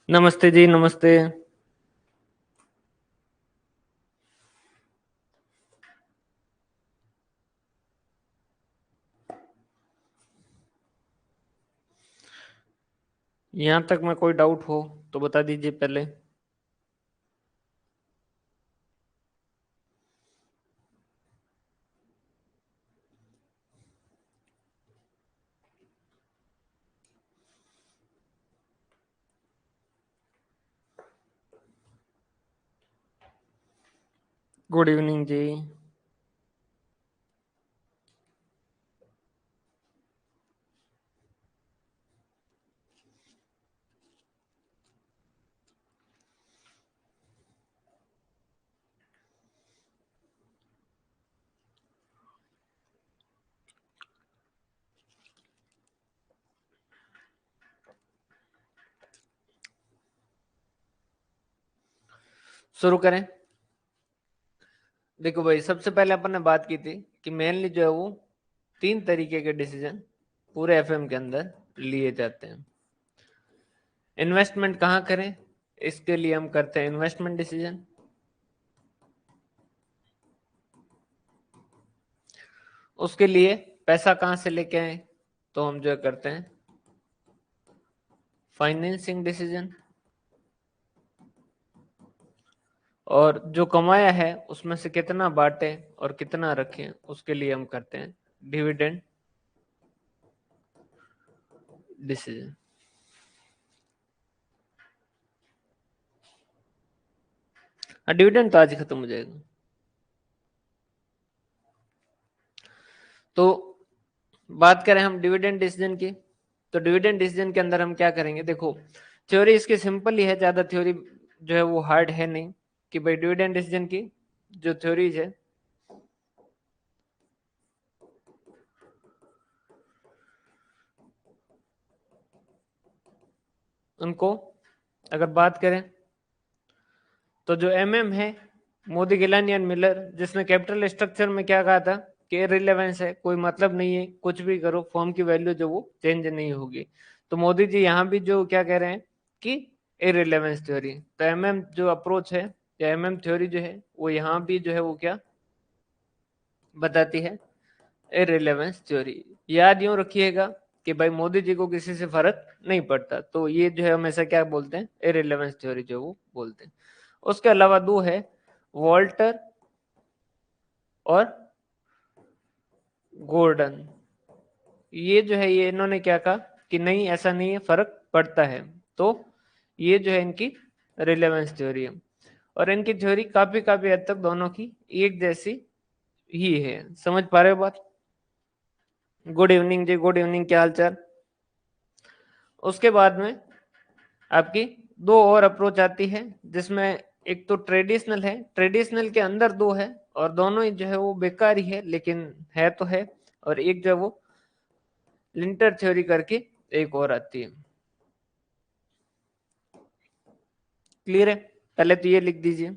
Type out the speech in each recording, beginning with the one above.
नमस्ते जी, नमस्ते। यहाँ तक में कोई डाउट हो तो बता दीजिए पहले। गुड इवनिंग जी। शुरू करें। देखो भाई, सबसे पहले अपन ने बात की थी कि मेनली जो है वो 3 तरीके के डिसीजन पूरे एफएम के अंदर लिए जाते हैं। इन्वेस्टमेंट कहाँ करें, इसके लिए हम करते हैं इन्वेस्टमेंट डिसीजन। उसके लिए पैसा कहाँ से लेके आए, तो हम जो है करते हैं फाइनेंसिंग डिसीजन। और जो कमाया है उसमें से कितना बांटे और कितना रखें, उसके लिए हम करते हैं डिविडेंड डिसीजन। डिविडेंड तो आज ही खत्म हो जाएगा। तो बात करें हम डिविडेंड डिसीजन की, तो डिविडेंड डिसीजन के अंदर हम क्या करेंगे। देखो, थ्योरी इसकी सिंपल ही है, ज्यादा थ्योरी जो है वो हार्ड है नहीं। कि भाई डिविडेंड डिसीजन की जो थ्योरीज है उनको अगर बात करें तो जो एमएम है, मोदी गिलानी एंड मिलर, जिसने कैपिटल स्ट्रक्चर में क्या कहा था कि इररिलेवेंस है, कोई मतलब नहीं है, कुछ भी करो फॉर्म की वैल्यू जो वो चेंज नहीं होगी। तो मोदी जी यहाँ भी जो क्या कह रहे हैं कि इररिलेवेंस थ्योरी। तो एमएम जो अप्रोच है या एमएम थ्योरी जो है वो यहाँ भी जो है वो क्या बताती है, इररिलेवेंस थ्योरी। याद यूं रखिएगा कि भाई मोदी जी को किसी से फर्क नहीं पड़ता, तो ये जो है हमेशा क्या बोलते हैं, इररिलेवेंस थ्योरी जो वो बोलते हैं। उसके अलावा दो है, वॉल्टर और गोर्डन। ये जो है ये इन्होंने क्या कहा कि नहीं, ऐसा नहीं है, फर्क पड़ता है। तो ये जो है इनकी रिलेवेंस थ्योरी है। और इनकी थ्योरी काफी काफी हद तक दोनों की एक जैसी ही है। समझ पा रहे हो बात। गुड इवनिंग जी, गुड इवनिंग, क्या हाल चाल। उसके बाद में आपकी दो और अप्रोच आती है, जिसमें एक तो ट्रेडिशनल है, ट्रेडिशनल के अंदर दो है और दोनों ही जो है वो बेकार ही है, लेकिन है तो है। और एक जो है वो लिंटर थ्योरी करके एक और आती है। क्लियर है, पहले तो ये लिख दीजिए।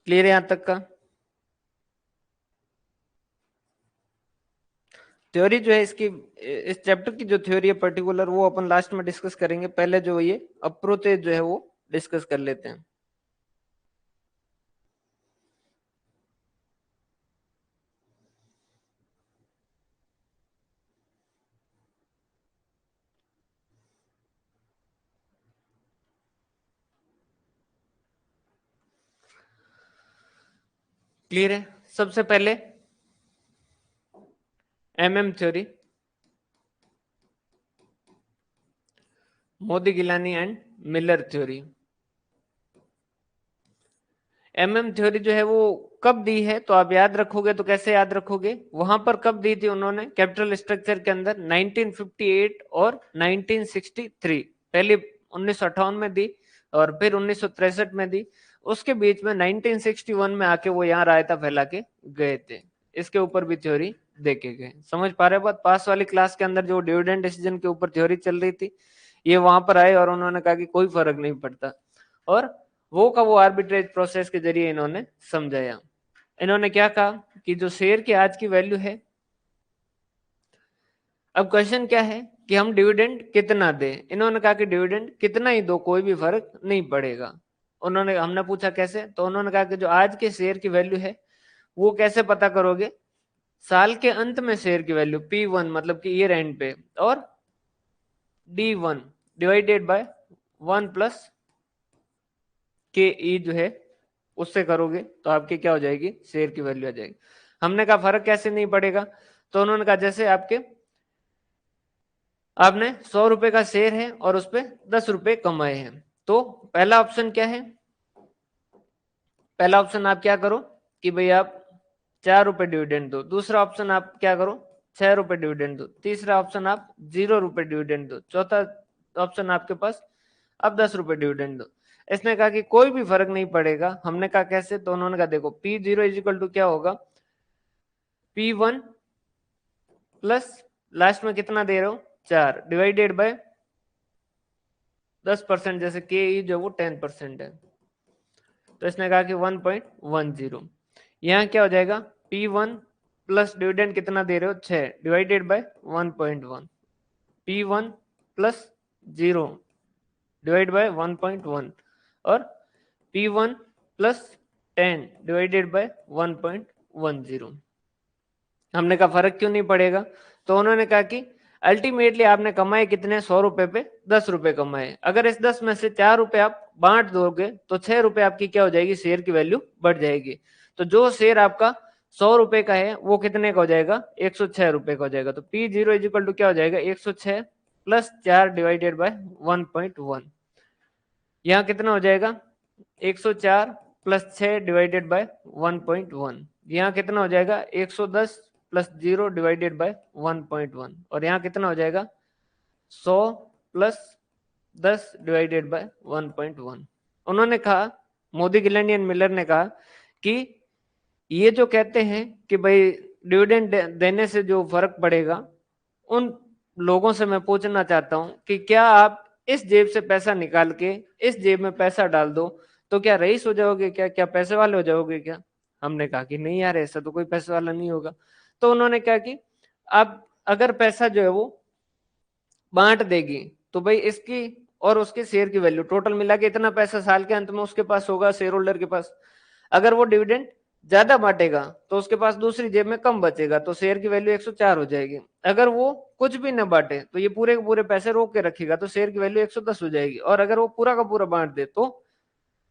क्लियर है यहां तक का। थ्योरी जो है इसकी, इस चैप्टर की जो थ्योरी है पर्टिकुलर, वो अपन लास्ट में डिस्कस करेंगे। पहले जो ये अप्रोच जो है वो डिस्कस कर लेते हैं। क्लियर है। सबसे पहले MM theory, Modigliani and Miller theory. MM theory जो है वो कब दी है, तो आप याद रखोगे तो कैसे याद रखोगे, वहां पर कब दी थी उन्होंने कैपिटल स्ट्रक्चर के अंदर, 1958 और 1963। पहले 1958 में दी और फिर 1963 में दी। उसके बीच में 1961 में आके वो यहाँ रायता फैला के गए थे। इसके ऊपर भी थ्योरी देखे गए। समझ पा रहे बात? पास वाली क्लास के अंदर जो डिविडेंड डिसीजन के ऊपर थ्योरी चल रही थी, ये वहां पर आए और उन्होंने कहा कि कोई फर्क नहीं पड़ता, और वो आर्बिट्रेज प्रोसेस के जरिए इन्होंने समझाया। इन्होंने क्या कहा कि जो शेयर की आज की वैल्यू है, अब क्वेश्चन क्या है कि हम डिविडेंड कितना दें। इन्होंने कहा कि डिविडेंड कितना ही दो, कोई भी फर्क नहीं पड़ेगा। हमने पूछा कैसे, तो उन्होंने कहा कि जो आज के शेयर की वैल्यू है वो कैसे पता करोगे, साल के अंत में शेयर की वैल्यू P1 मतलब कि ईयर एंड पे, और D1 divided by 1 plus KE जो है उससे करोगे तो आपकी क्या हो जाएगी, शेयर की वैल्यू आ जाएगी। हमने कहा फर्क कैसे नहीं पड़ेगा, तो उन्होंने कहा जैसे आपने 100 रुपए का शेयर है और उस पर 10 रुपए कमाए हैं, तो पहला ऑप्शन क्या है, पहला ऑप्शन आप क्या करो कि भाई आप 4 रुपए डिविडेंड दो, दूसरा ऑप्शन आप क्या करो 6 रुपए डिविडेंड दो, तीसरा ऑप्शन आप 0 रुपए डिविडेंड दो, चौथा ऑप्शन आपके पास अब 10 रुपए डिविडेंड दो। इसने कहा कि कोई भी फर्क नहीं पड़ेगा। हमने कहा कैसे, तो उन्होंने कहा देखो P0 इज इक्वल टू क्या होगा, P1 प्लस लास्ट में कितना दे रहे हो 4 डिवाइडेड बाय 10%, जैसे के जो वो 10% है, तो इसने कहा कि 1.10। यहाँ क्या हो जाएगा, P1 प्लस डिविडेंड कितना दे रहे हो 6 divided by 1.1, P1 plus 0 divide by 1.1, और P1 प्लस 10 डिवाइडेड बाय 1.10। हमने कहा फर्क क्यों नहीं पड़ेगा, तो उन्होंने कहा कि अल्टीमेटली आपने कमाए कितने, 100 रुपए पे 10 रुपए कमाए, अगर इस 10 में से 4 रुपए आप बांट दोगे तो 6 रुपए आपकी क्या हो जाएगी, शेयर की वैल्यू बढ़ जाएगी। तो जो शेयर आपका 100 रुपए का है वो कितने का हो जाएगा, 106 रुपए का हो जाएगा। तो P0 इज इक्वल टू क्या हो जाएगा, 106 प्लस 4 डिवाइडेड बाय 1.1। यहाँ कितना हो जाएगा, 104 प्लस 6 डिवाइडेड बाय 1.1। यहाँ कितना हो जाएगा, 110 प्लस 0 डिवाइडेड बाय 1.1, और यहाँ कितना हो जाएगा 100 प्लस 10 डिवाइडेड बाय 1.1। उन्होंने कहा, मोदी गिलानी एंड मिलर ने कहा कि ये जो कहते हैं कि भाई डिविडेंड देने से जो फर्क पड़ेगा, उन लोगों से मैं पूछना चाहता हूं कि क्या आप इस जेब से पैसा निकाल के इस जेब में पैसा डाल दो तो क्या रईस हो जाओगे, क्या पैसे वाले हो जाओगे क्या। हमने कहा कि नहीं यार, ऐसा तो कोई पैसे वाला नहीं होगा। तो उन्होंने कहा कि आप अगर पैसा जो है वो बांट देगी तो भाई इसकी और उसके शेयर की वैल्यू टोटल मिला के इतना पैसा साल के अंत में उसके पास होगा, शेयर होल्डर के पास। अगर वो डिविडेंड ज्यादा बांटेगा तो उसके पास दूसरी जेब में कम बचेगा, तो शेयर की वैल्यू 104 हो जाएगी। अगर वो कुछ भी न बांटे तो ये पूरे के पूरे पैसे रोक के रखेगा तो शेयर की वैल्यू 110 हो जाएगी, और अगर वो पूरा का पूरा बांट दे तो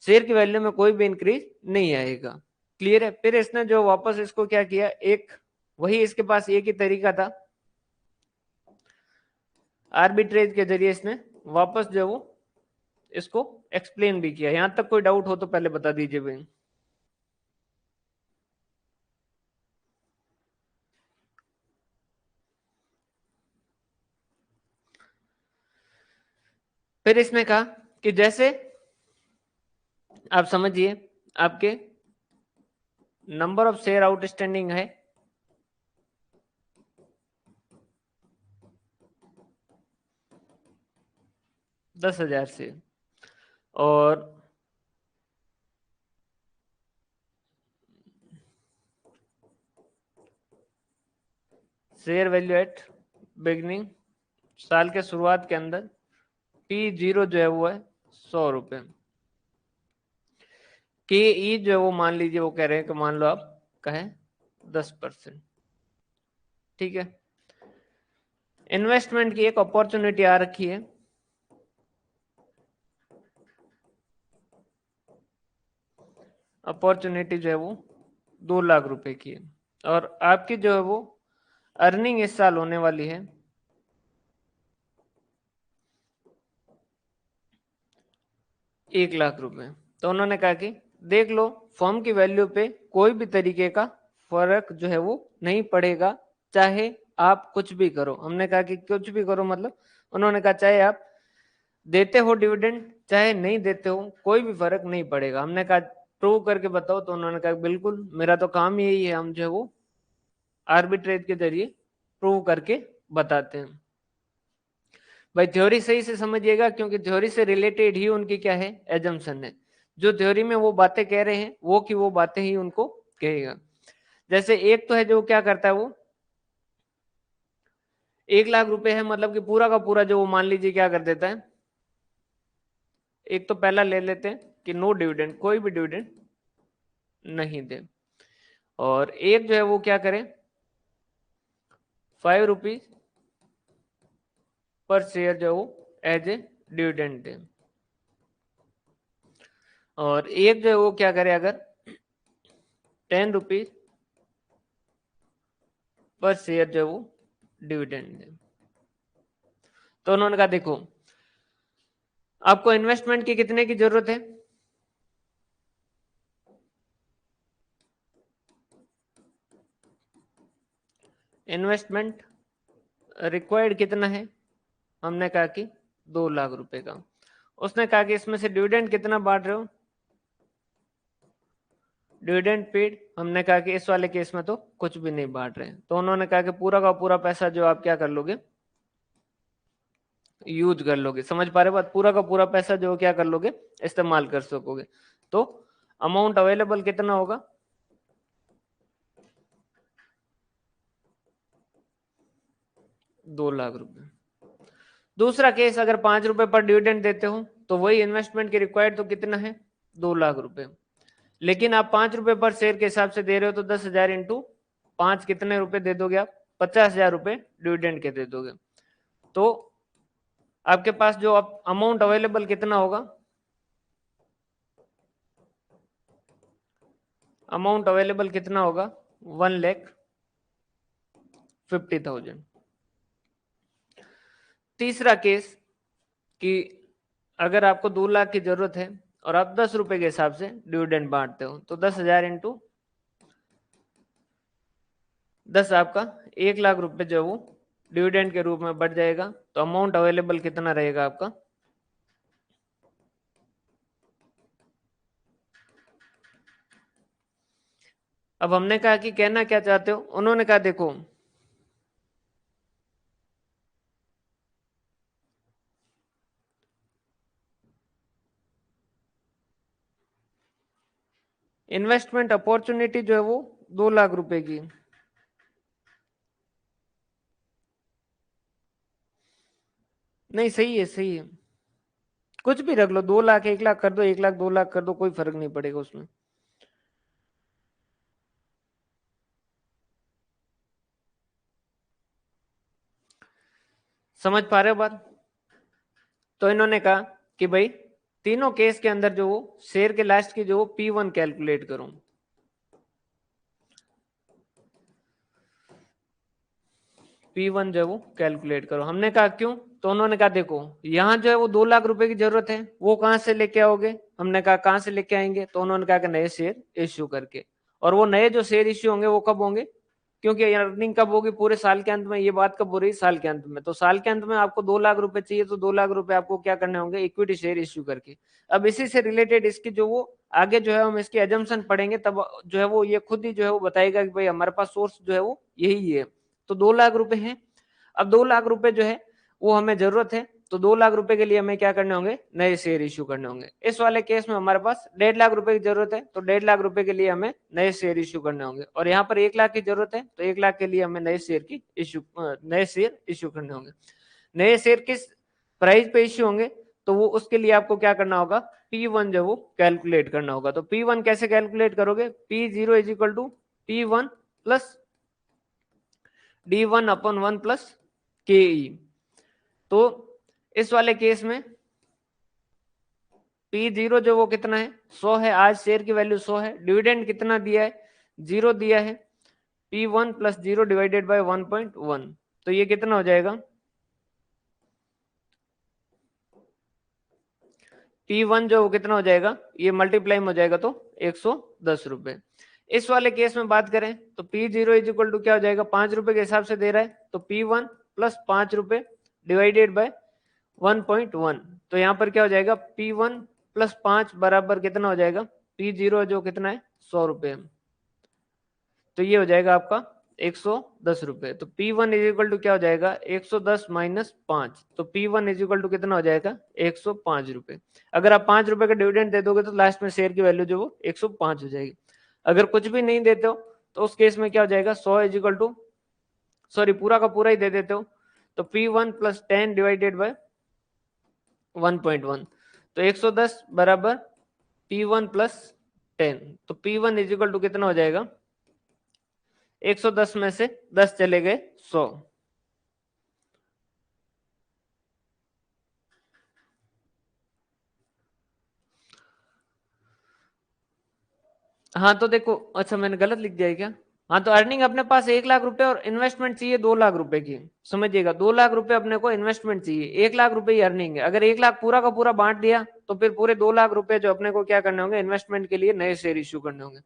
शेयर की वैल्यू में कोई भी इंक्रीज नहीं आएगा। क्लियर है। फिर इसने जो वापस इसको क्या किया, एक वही इसके पास एक ही तरीका था, आर्बिट्रेज के जरिए इसने वापस जो वो इसको एक्सप्लेन भी किया। यहां तक कोई डाउट हो तो पहले बता दीजिए भाई। फिर इसने कहा कि जैसे आप समझिए आपके नंबर ऑफ शेयर आउटस्टैंडिंग है 10,000 से, और शेयर वैल्यू एट बिगनिंग साल के शुरुआत के अंदर P0 जो है वो है 100 रुपए, KE जो है वो मान लीजिए वो कह रहे हैं कि मान लो आप कहें 10%। ठीक है। इन्वेस्टमेंट की एक अपॉर्चुनिटी आ रखी है, अपॉर्चुनिटी जो है वो 2 लाख रुपए की है, और आपकी जो है वो अर्निंग इस साल होने वाली है 1 लाख रुपए। तो उन्होंने कहा कि देख लो फर्म की वैल्यू पे कोई भी तरीके का फर्क जो है वो नहीं पड़ेगा, चाहे आप कुछ भी करो। हमने कहा कि कुछ भी करो मतलब, उन्होंने कहा चाहे आप देते हो डिविडेंड चाहे नहीं देते हो कोई भी फर्क नहीं पड़ेगा। हमने कहा प्रूव करके बताओ, तो उन्होंने कहा बिल्कुल मेरा तो काम यही है, हम जो है वो आर्बिट्रेज के जरिए प्रूव करके बताते हैं। भाई थ्योरी सही से समझिएगा, क्योंकि थ्योरी से रिलेटेड ही उनकी क्या है, एजम्पशन है। जो थ्योरी में वो बातें कह रहे हैं वो की वो बातें ही उनको कहेगा। जैसे एक तो है जो क्या करता है, वो 1,00,000 रुपए है, मतलब कि पूरा का पूरा जो वो मान लीजिए क्या कर देता है, एक तो पहला ले लेते हैं कि नो डिविडेंड, कोई भी डिविडेंड नहीं दे, और एक जो है वो क्या करे, 5 रुपीज पर शेयर जो है वो एज ए डिविडेंड दे, और एक जो है वो क्या करे, अगर 10 रुपीज पर शेयर जो है वो डिविडेंड दे। तो उन्होंने कहा देखो आपको इन्वेस्टमेंट की कितने की जरूरत है, इन्वेस्टमेंट रिक्वायर्ड कितना है, हमने कहा कि 2,00,000 रुपए का। उसने कहा कि इसमें से डिविडेंड कितना बांट रहे हो, डिविडेंड पेड, हमने कहा कि इस वाले केस में तो कुछ भी नहीं बांट रहे। तो उन्होंने कहा कि पूरा का पूरा पैसा जो आप क्या कर लोगे, यूज कर लोगे। समझ पा रहे बात, पूरा का पूरा पैसा जो क्या कर लोगे, इस्तेमाल कर सकोगे। तो अमाउंट अवेलेबल कितना होगा, 2,00,000 रुपए। दूसरा केस, अगर 5 रुपए पर डिविडेंड देते हो तो वही इन्वेस्टमेंट की रिक्वायर्ड तो कितना है, 2,00,000 रुपए, लेकिन आप 5 रुपए पर शेयर के हिसाब से दे रहे हो, तो 10,000 इंटू 5 कितने रुपए दे दोगे आप, 50,000 रुपए डिविडेंड के दे दोगे। तो आपके पास जो अमाउंट अवेलेबल कितना होगा, अमाउंट अवेलेबल कितना होगा, 1,50,000। तीसरा केस कि अगर आपको 2,00,000 की जरूरत है और आप 10 रुपए के हिसाब से डिविडेंड बांटते हो, तो 10,000 इंटू 10 आपका 1,00,000 रुपए जो है वो डिविडेंड के रूप में बढ़ जाएगा। तो अमाउंट अवेलेबल कितना रहेगा आपका, अब हमने कहा कि कहना क्या चाहते हो, उन्होंने कहा देखो इन्वेस्टमेंट अपॉर्चुनिटी जो है वो 2,00,000 रुपए की, नहीं सही है, सही है, कुछ भी रख लो, 2,00,000 1,00,000 कर दो, 1,00,000 2,00,000 कर दो, कोई फर्क नहीं पड़ेगा उसमें। समझ पा रहे हो बात। तो इन्होंने कहा कि भाई तीनों केस के अंदर जो वो शेयर के लास्ट की जो वो P1 कैलकुलेट करो, P1 जो है वो कैलकुलेट करो। हमने कहा क्यों, तो उन्होंने कहा देखो यहाँ जो है वो 2,00,000 रुपए की जरूरत है, वो कहाँ से लेके आओगे, हमने कहा कहाँ से लेके आएंगे, तो उन्होंने कहा कि नए शेयर इश्यू करके। और वो नए जो शेयर इश्यू होंगे वो कब होंगे, क्योंकि अर्निंग कब होगी, पूरे साल के अंत में, ये बात कब हो रही, साल के अंत में। तो साल के अंत में आपको 2,00,000 रुपए चाहिए, तो 2,00,000 रुपए आपको क्या करने होंगे, इक्विटी शेयर इश्यू करके। अब इसी से रिलेटेड इसकी जो वो आगे जो है हम इसकी एजम्पशन पढ़ेंगे, तब जो है वो ये खुद ही जो है वो बताएगा कि भाई हमारे पास सोर्स जो है वो यही है। तो 2,00,000 रुपए है। अब 2,00,000 रुपए जो है वो हमें जरूरत है, तो 2,00,000 रुपए के लिए हमें क्या करने होंगे, नए शेयर इश्यू करने होंगे। इस वाले केस में हमारे पास 1,50,000 रुपए की जरूरत है, तो 1,50,000 रुपए के लिए हमें नए शेयर इश्यू करने होंगे। और यहाँ पर 1,00,000 की जरूरत है, तो 1,00,000 के लिए हमें नए शेयर इश्यू करने होंगे। नए शेयर किस प्राइस पे इश्यू होंगे, तो वो उसके लिए आपको क्या करना होगा, P1 जो वो कैलकुलेट करना होगा। तो P1 कैसे कैलकुलेट करोगे, P0 is equal to P1 plus D1 upon 1 plus KE। तो इस वाले केस में P0 जो वो कितना है, 100 है, आज शेयर की वैल्यू 100 है, डिविडेंड कितना दिया है, 0 दिया है, P1 प्लस 0 डिवाइडेड बाय 1.1, तो ये कितना हो जाएगा, P1 जो वो कितना हो जाएगा, ये मल्टीप्लाई में हो जाएगा तो 110 रुपए। इस वाले केस में बात करें तो P0 इज इक्वल टू क्या हो जाएगा, 5 रुपए के हिसाब से दे रहा है, तो P1 प्लस 5 रुपए डिवाइडेड बाय 1.1, तो यहाँ पर क्या हो जाएगा, P1 प्लस 5 बराबर कितना हो जाएगा, P0 जो कितना है, 100 रुपए। तो ये हो जाएगा आपका 110 रुपए। तो P1 इज इक्वल टू क्या हो जाएगा, 110 माइनस 5। तो P1 इज इक्वल टू कितना हो जाएगा, 105 रुपए। अगर आप 5 रुपए का डिविडेंड दे दोगे तो लास्ट में शेयर की वैल्यू जो वो 105 हो जाएगी। अगर कुछ भी नहीं देते हो तो उस केस में क्या हो जाएगा, 100 इज इक्वल टू, सॉरी पूरा का पूरा ही दे देते हो तो P1 प्लस 10 डिवाइडेड बाय 1.1। तो 110 बराबर P1 प्लस 10। तो P1 इज इक्वल टू कितना हो जाएगा, 110 में से 10 चले गए 100। हाँ तो देखो, अच्छा मैंने गलत लिख दिया है क्या। हाँ तो अर्निंग अपने पास 1 लाख रुपए और इन्वेस्टमेंट चाहिए 2 लाख रुपए की। समझिएगा, 2 लाख रुपए अपने को इन्वेस्टमेंट चाहिए, 1 लाख रुपए ही अर्निंग है। अगर 1 लाख पूरा का पूरा बांट दिया तो फिर पूरे 2 लाख रुपए जो अपने को क्या करने होंगे, इन्वेस्टमेंट के लिए नए शेयर इश्यू करने होंगे।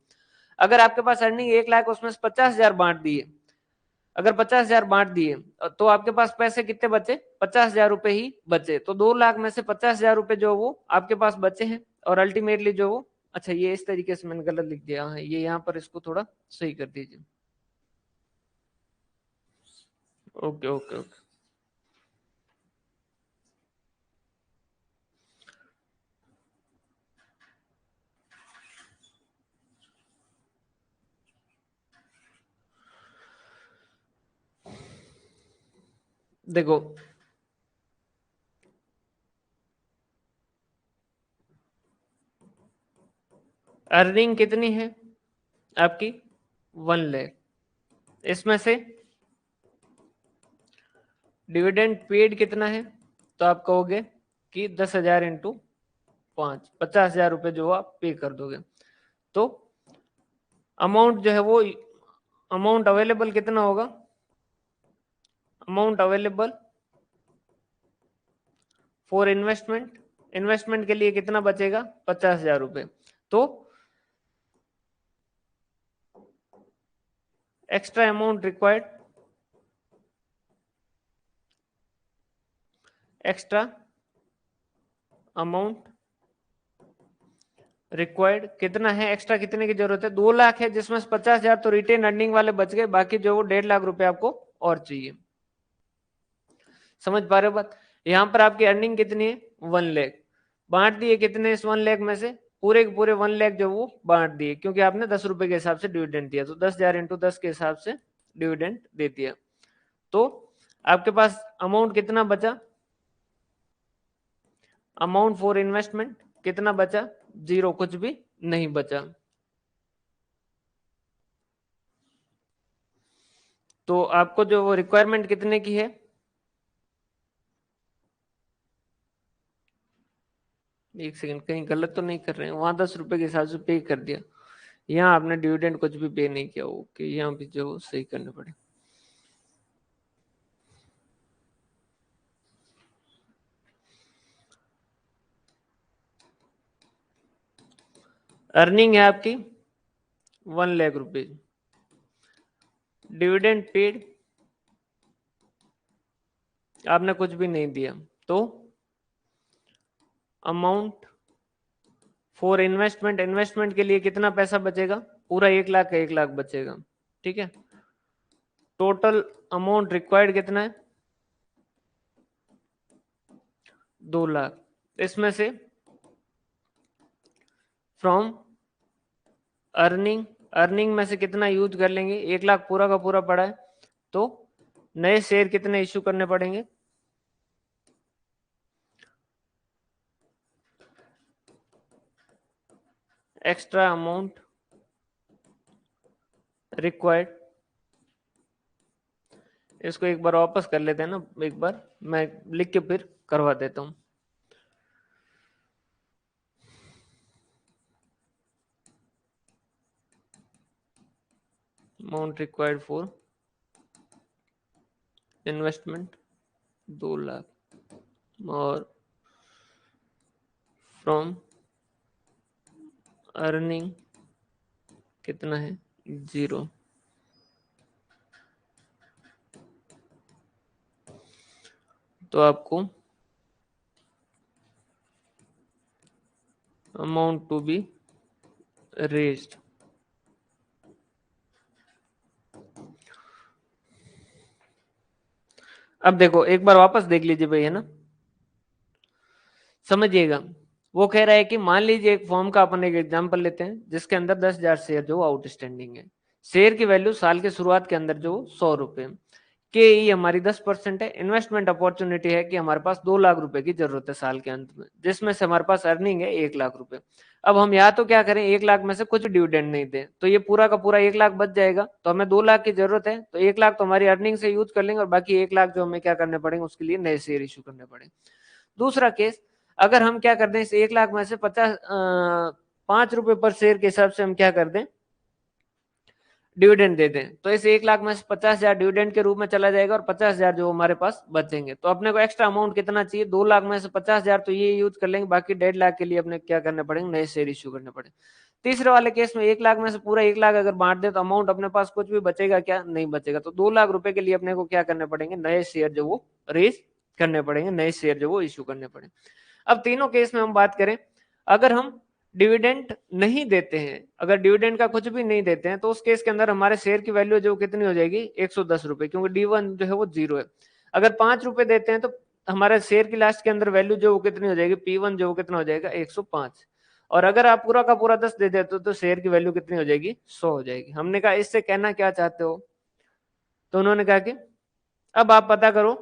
अगर आपके पास अर्निंग 1 लाख, उसमें से 50,000 बांट दिए, अगर 50,000 बांट दिए तो आपके पास पैसे कितने बचे, 50,000 रुपए ही बचे। तो 2 लाख में से 50,000 रुपए जो वो आपके पास बचे हैं और अल्टीमेटली जो वो, अच्छा ये इस तरीके से मैंने गलत लिख दिया है, ये यहाँ पर इसको थोड़ा सही कर दीजिए। Okay okay okay. देखो अर्निंग कितनी है आपकी, 1 लाख। इसमें से डिविडेंड पेड कितना है, तो आप कहोगे कि 10,000 इंटू 5, 50,000 रुपए जो आप पे कर दोगे। तो अमाउंट जो है वो, अमाउंट अवेलेबल कितना होगा, amount available for investment, investment के लिए कितना बचेगा, 50,000 रुपए। तो extra amount required, extra amount required कितना है, एक्स्ट्रा कितने की जरूरत है, 2 लाख है, जिसमें से 50,000 तो रिटेन अर्निंग वाले बच गए, बाकी जो वो 1.5 लाख रुपए आपको और चाहिए। समझ पा रहे हो बात। यहाँ पर आपकी अर्निंग कितनी है, 1 लाख। बांट दिए कितने इस 1 लाख में से, पूरे के पूरे 1 लाख जो वो बांट दिए, क्योंकि आपने 10 रुपए के हिसाब से डिविडेंड दिया, तो 10,000 इंटू 10 के हिसाब से डिविडेंड दे दिया। तो आपके पास अमाउंट कितना बचा, अमाउंट फॉर इन्वेस्टमेंट कितना बचा, 0, कुछ भी नहीं बचा। तो आपको जो वो रिक्वायरमेंट कितने की है, एक सेकंड, कहीं गलत तो नहीं कर रहे हैं, वहां 10 रुपए के हिसाब से पे कर दिया, यहाँ आपने डिविडेंड कुछ भी पे नहीं किया। ओके, यहाँ भी जो सही करने पड़े। अर्निंग है आपकी 1 लाख रुपए, डिविडेंड पेड आपने कुछ भी नहीं दिया, तो अमाउंट फॉर इन्वेस्टमेंट, इन्वेस्टमेंट के लिए कितना पैसा बचेगा, पूरा 1 लाख का 1 लाख बचेगा। ठीक है, टोटल अमाउंट रिक्वायर्ड कितना है, 2 लाख। इसमें से फ्रॉम अर्निंग, अर्निंग में से कितना यूज कर लेंगे, 1 लाख पूरा का पूरा पड़ा है, तो नए शेयर कितने इश्यू करने पड़ेंगे, एक्स्ट्रा अमाउंट रिक्वायर्ड। इसको एक बार वापस कर लेते हैं ना, एक बार मैं लिख के फिर करवा देता हूं। Amount required for investment 2 lakh और फ्रॉम अर्निंग कितना है, 0। तो आपको अमाउंट टू बी रेज्ड अब देखो एक बार वापस देख लीजिए भाई, है ना, समझिएगा। वो कह रहा है कि मान लीजिए एक फॉर्म का अपन एक एग्जांपल लेते हैं जिसके अंदर 10,000 शेयर जो आउटस्टैंडिंग है। शेयर की वैल्यू साल के शुरुआत के अंदर जो 100 रुपए, के ई हमारी 10% है। इन्वेस्टमेंट अपॉर्चुनिटी है कि हमारे पास 2 लाख रुपए की जरूरत है साल के अंत में, जिसमें से हमारे पास अर्निंग है 1 लाख रुपए। अब हम या तो क्या करें, 1 लाख में से कुछ डिविडेंड नहीं दें तो ये पूरा का पूरा 1 लाख बच जाएगा, तो हमें 2 लाख की जरूरत है, तो 1 लाख तो हमारी अर्निंग से यूज कर लेंगे और बाकी 1 लाख जो हमें क्या करने पड़ेंगे, उसके लिए नए शेयर इशू करने पड़ेंगे। दूसरा केस, अगर हम क्या कर दें, इस 1 लाख में से 5 रुपए पर शेयर के हिसाब से हम क्या कर दें, डिविडेंड दे दें, तो इस 1 लाख में से 50,000 डिविडेंड के रूप में चला जाएगा और 50,000 जो हमारे पास बचेंगे। तो अपने को एक्स्ट्रा अमाउंट कितना चाहिए, 2 लाख में से 50,000 तो ये यूज कर लेंगे, बाकी 1.5 लाख के लिए अपने क्या करने पड़ेंगे, नए शेयर इश्यू करने पड़ेंगे। तीसरे वाले केस में 1 लाख में से पूरा 1 लाख अगर बांट दे तो अमाउंट अपने पास कुछ भी बचेगा क्या, नहीं बचेगा। तो 2 लाख रुपए के लिए अपने को क्या करने पड़ेंगे, नए शेयर जो वो रेज करने पड़ेंगे, नए शेयर जो वो इश्यू करने पड़ेंगे। अब तीनों केस में हम बात करें, अगर हम डिविडेंड नहीं देते हैं, अगर डिविडेंड का कुछ भी नहीं देते हैं, तो उस केस के अंदर हमारे शेयर की वैल्यू जो कितनी हो जाएगी, 110 रुपए, क्योंकि D1 जो है वो 0 है। अगर 5 रुपए देते हैं तो हमारे शेयर की लास्ट के अंदर वैल्यू जो वो कितनी हो जाएगी, P1 जो वो कितना हो जाएगा, 105। और अगर आप पूरा का पूरा 10 दे देते हो तो शेयर की वैल्यू कितनी हो जाएगी, 100 हो जाएगी। हमने कहा इससे कहना क्या चाहते हो, तो उन्होंने कहा कि अब आप पता करो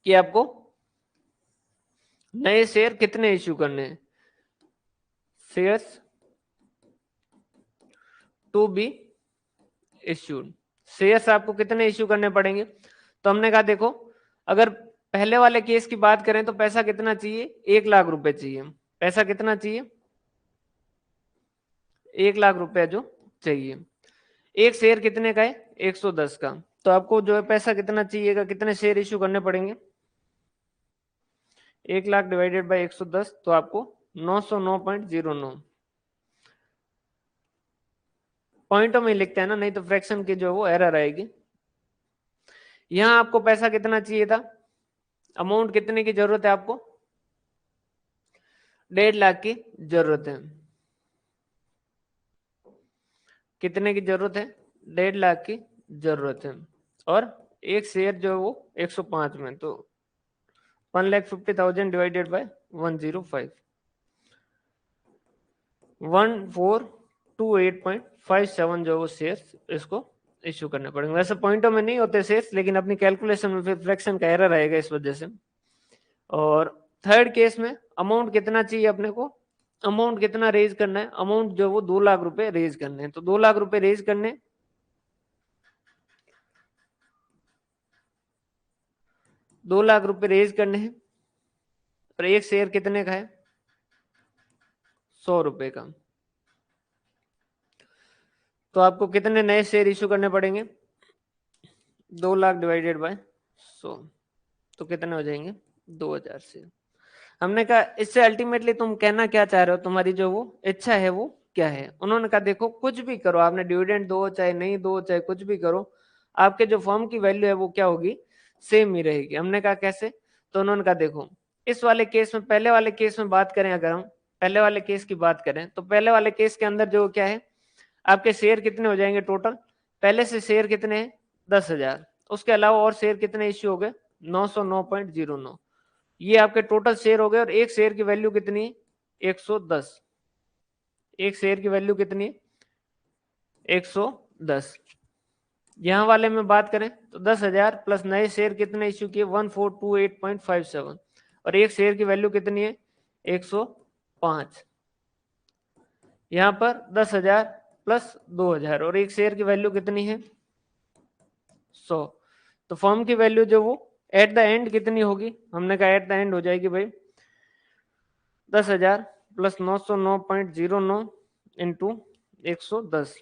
कि आपको नए शेयर कितने इश्यू करने हैं, shares to be issued, shares आपको कितने इश्यू करने पड़ेंगे। तो हमने कहा देखो, अगर पहले वाले केस की बात करें तो पैसा कितना चाहिए, 1 लाख रुपए चाहिए। पैसा कितना चाहिए, 1 लाख रुपए जो चाहिए। एक शेयर कितने का है, 110 का। तो आपको जो है पैसा कितना चाहिएगा, कितने शेयर इश्यू करने पड़ेंगे, 1 लाख डिवाइडेड बाई 110, तो आपको 909.09 पॉइंटों में लिखते हैं ना, नहीं तो फ्रैक्शन की जो वो एरर आएगी। यहां आपको पैसा कितना चाहिए था, अमाउंट कितने की जरूरत है आपको, 1.5 लाख की जरूरत है। कितने की जरूरत है, 1.5 लाख की जरूरत है। और एक शेयर जो है वो 105 में, तो 1,50,000 डिवाइडेड बाय 105, 1428.57 जो वो शेयर्स इसको इश्यू करने पड़ेंगे। वैसे पॉइंटों में नहीं होते शेयर्स, लेकिन अपनी कैलकुलेशन में फिर फ्रैक्शन का एरर आएगा इस वजह से। और थर्ड केस में अमाउंट कितना चाहिए अपने को, अमाउंट कितना रेज करना है, अमाउंट जो वो 2 लाख रुपए रेज करने हैं। तो 2 लाख रुपए रेज करने, 2 लाख रुपए रेज करने हैं, और एक शेयर कितने का है, 100 रुपए का। तो आपको कितने नए शेयर इश्यू करने पड़ेंगे, 2 लाख डिवाइडेड बाय 100, तो कितने हो जाएंगे, 2,000 शेयर। हमने कहा इससे अल्टीमेटली तुम कहना क्या चाह रहे हो, तुम्हारी जो वो इच्छा है वो क्या है। उन्होंने कहा देखो कुछ भी करो, आपने डिविडेंड दो चाहे नहीं दो चाहे कुछ भी करो, आपके जो फर्म की वैल्यू है वो क्या होगी, सेम ही रहेगी। हमने कहा कैसे, तो उन्होंने कहा देखो इस वाले केस में, पहले वाले केस में बात करें, अगर हम पहले वाले केस की बात करें तो पहले वाले केस के अंदर जो क्या है, आपके शेयर कितने हो जाएंगे टोटल, पहले से शेयर कितने हैं, 10,000, उसके अलावा और शेयर कितने इश्यू हो गए, 909.09, ये आपके टोटल शेयर हो गए। और एक शेयर की वैल्यू कितनी है, 110, एक शेयर की वैल्यू कितनी है, 110। यहां वाले में बात करें तो 10,000 प्लस नए शेयर कितने इश्यू किए, 1428.57, और एक शेयर की वैल्यू कितनी है, 105। यहां पर 10,000 प्लस 2,000 और एक शेयर की वैल्यू कितनी है, 100। तो फर्म की वैल्यू जो वो एट द एंड कितनी होगी, हमने कहा एट द एंड हो जाएगी भाई 10,000 प्लस 909.09 इंटू 110,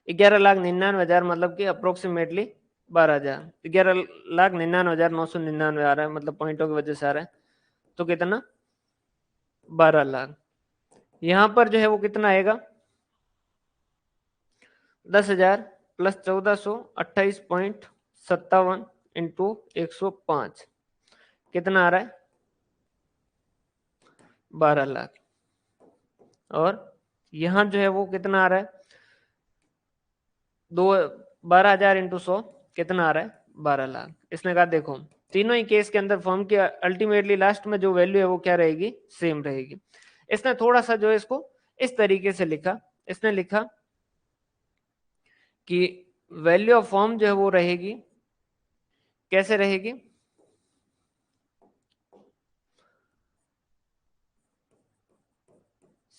11,99,000, मतलब कि अप्रोक्सीमेटली 12,000, 11,99,999 आ रहा है, मतलब पॉइंटों की वजह से आ रहा है। तो कितना, 12 लाख। यहां पर जो है वो कितना आएगा, 10,000 प्लस 1,428.57 इंटू 105, कितना आ रहा है, 12 लाख। और यहां जो है वो कितना आ रहा है, दो 12,000 इंटू 100 कितना आ रहा है? 12 लाख। इसने कहा देखो तीनों ही केस के अंदर फर्म की अल्टीमेटली लास्ट में जो वैल्यू है वो क्या रहेगी? सेम रहेगी। इसने थोड़ा सा जो है इसको इस तरीके से लिखा, इसने लिखा कि वैल्यू ऑफ फर्म जो है वो रहेगी, कैसे रहेगी?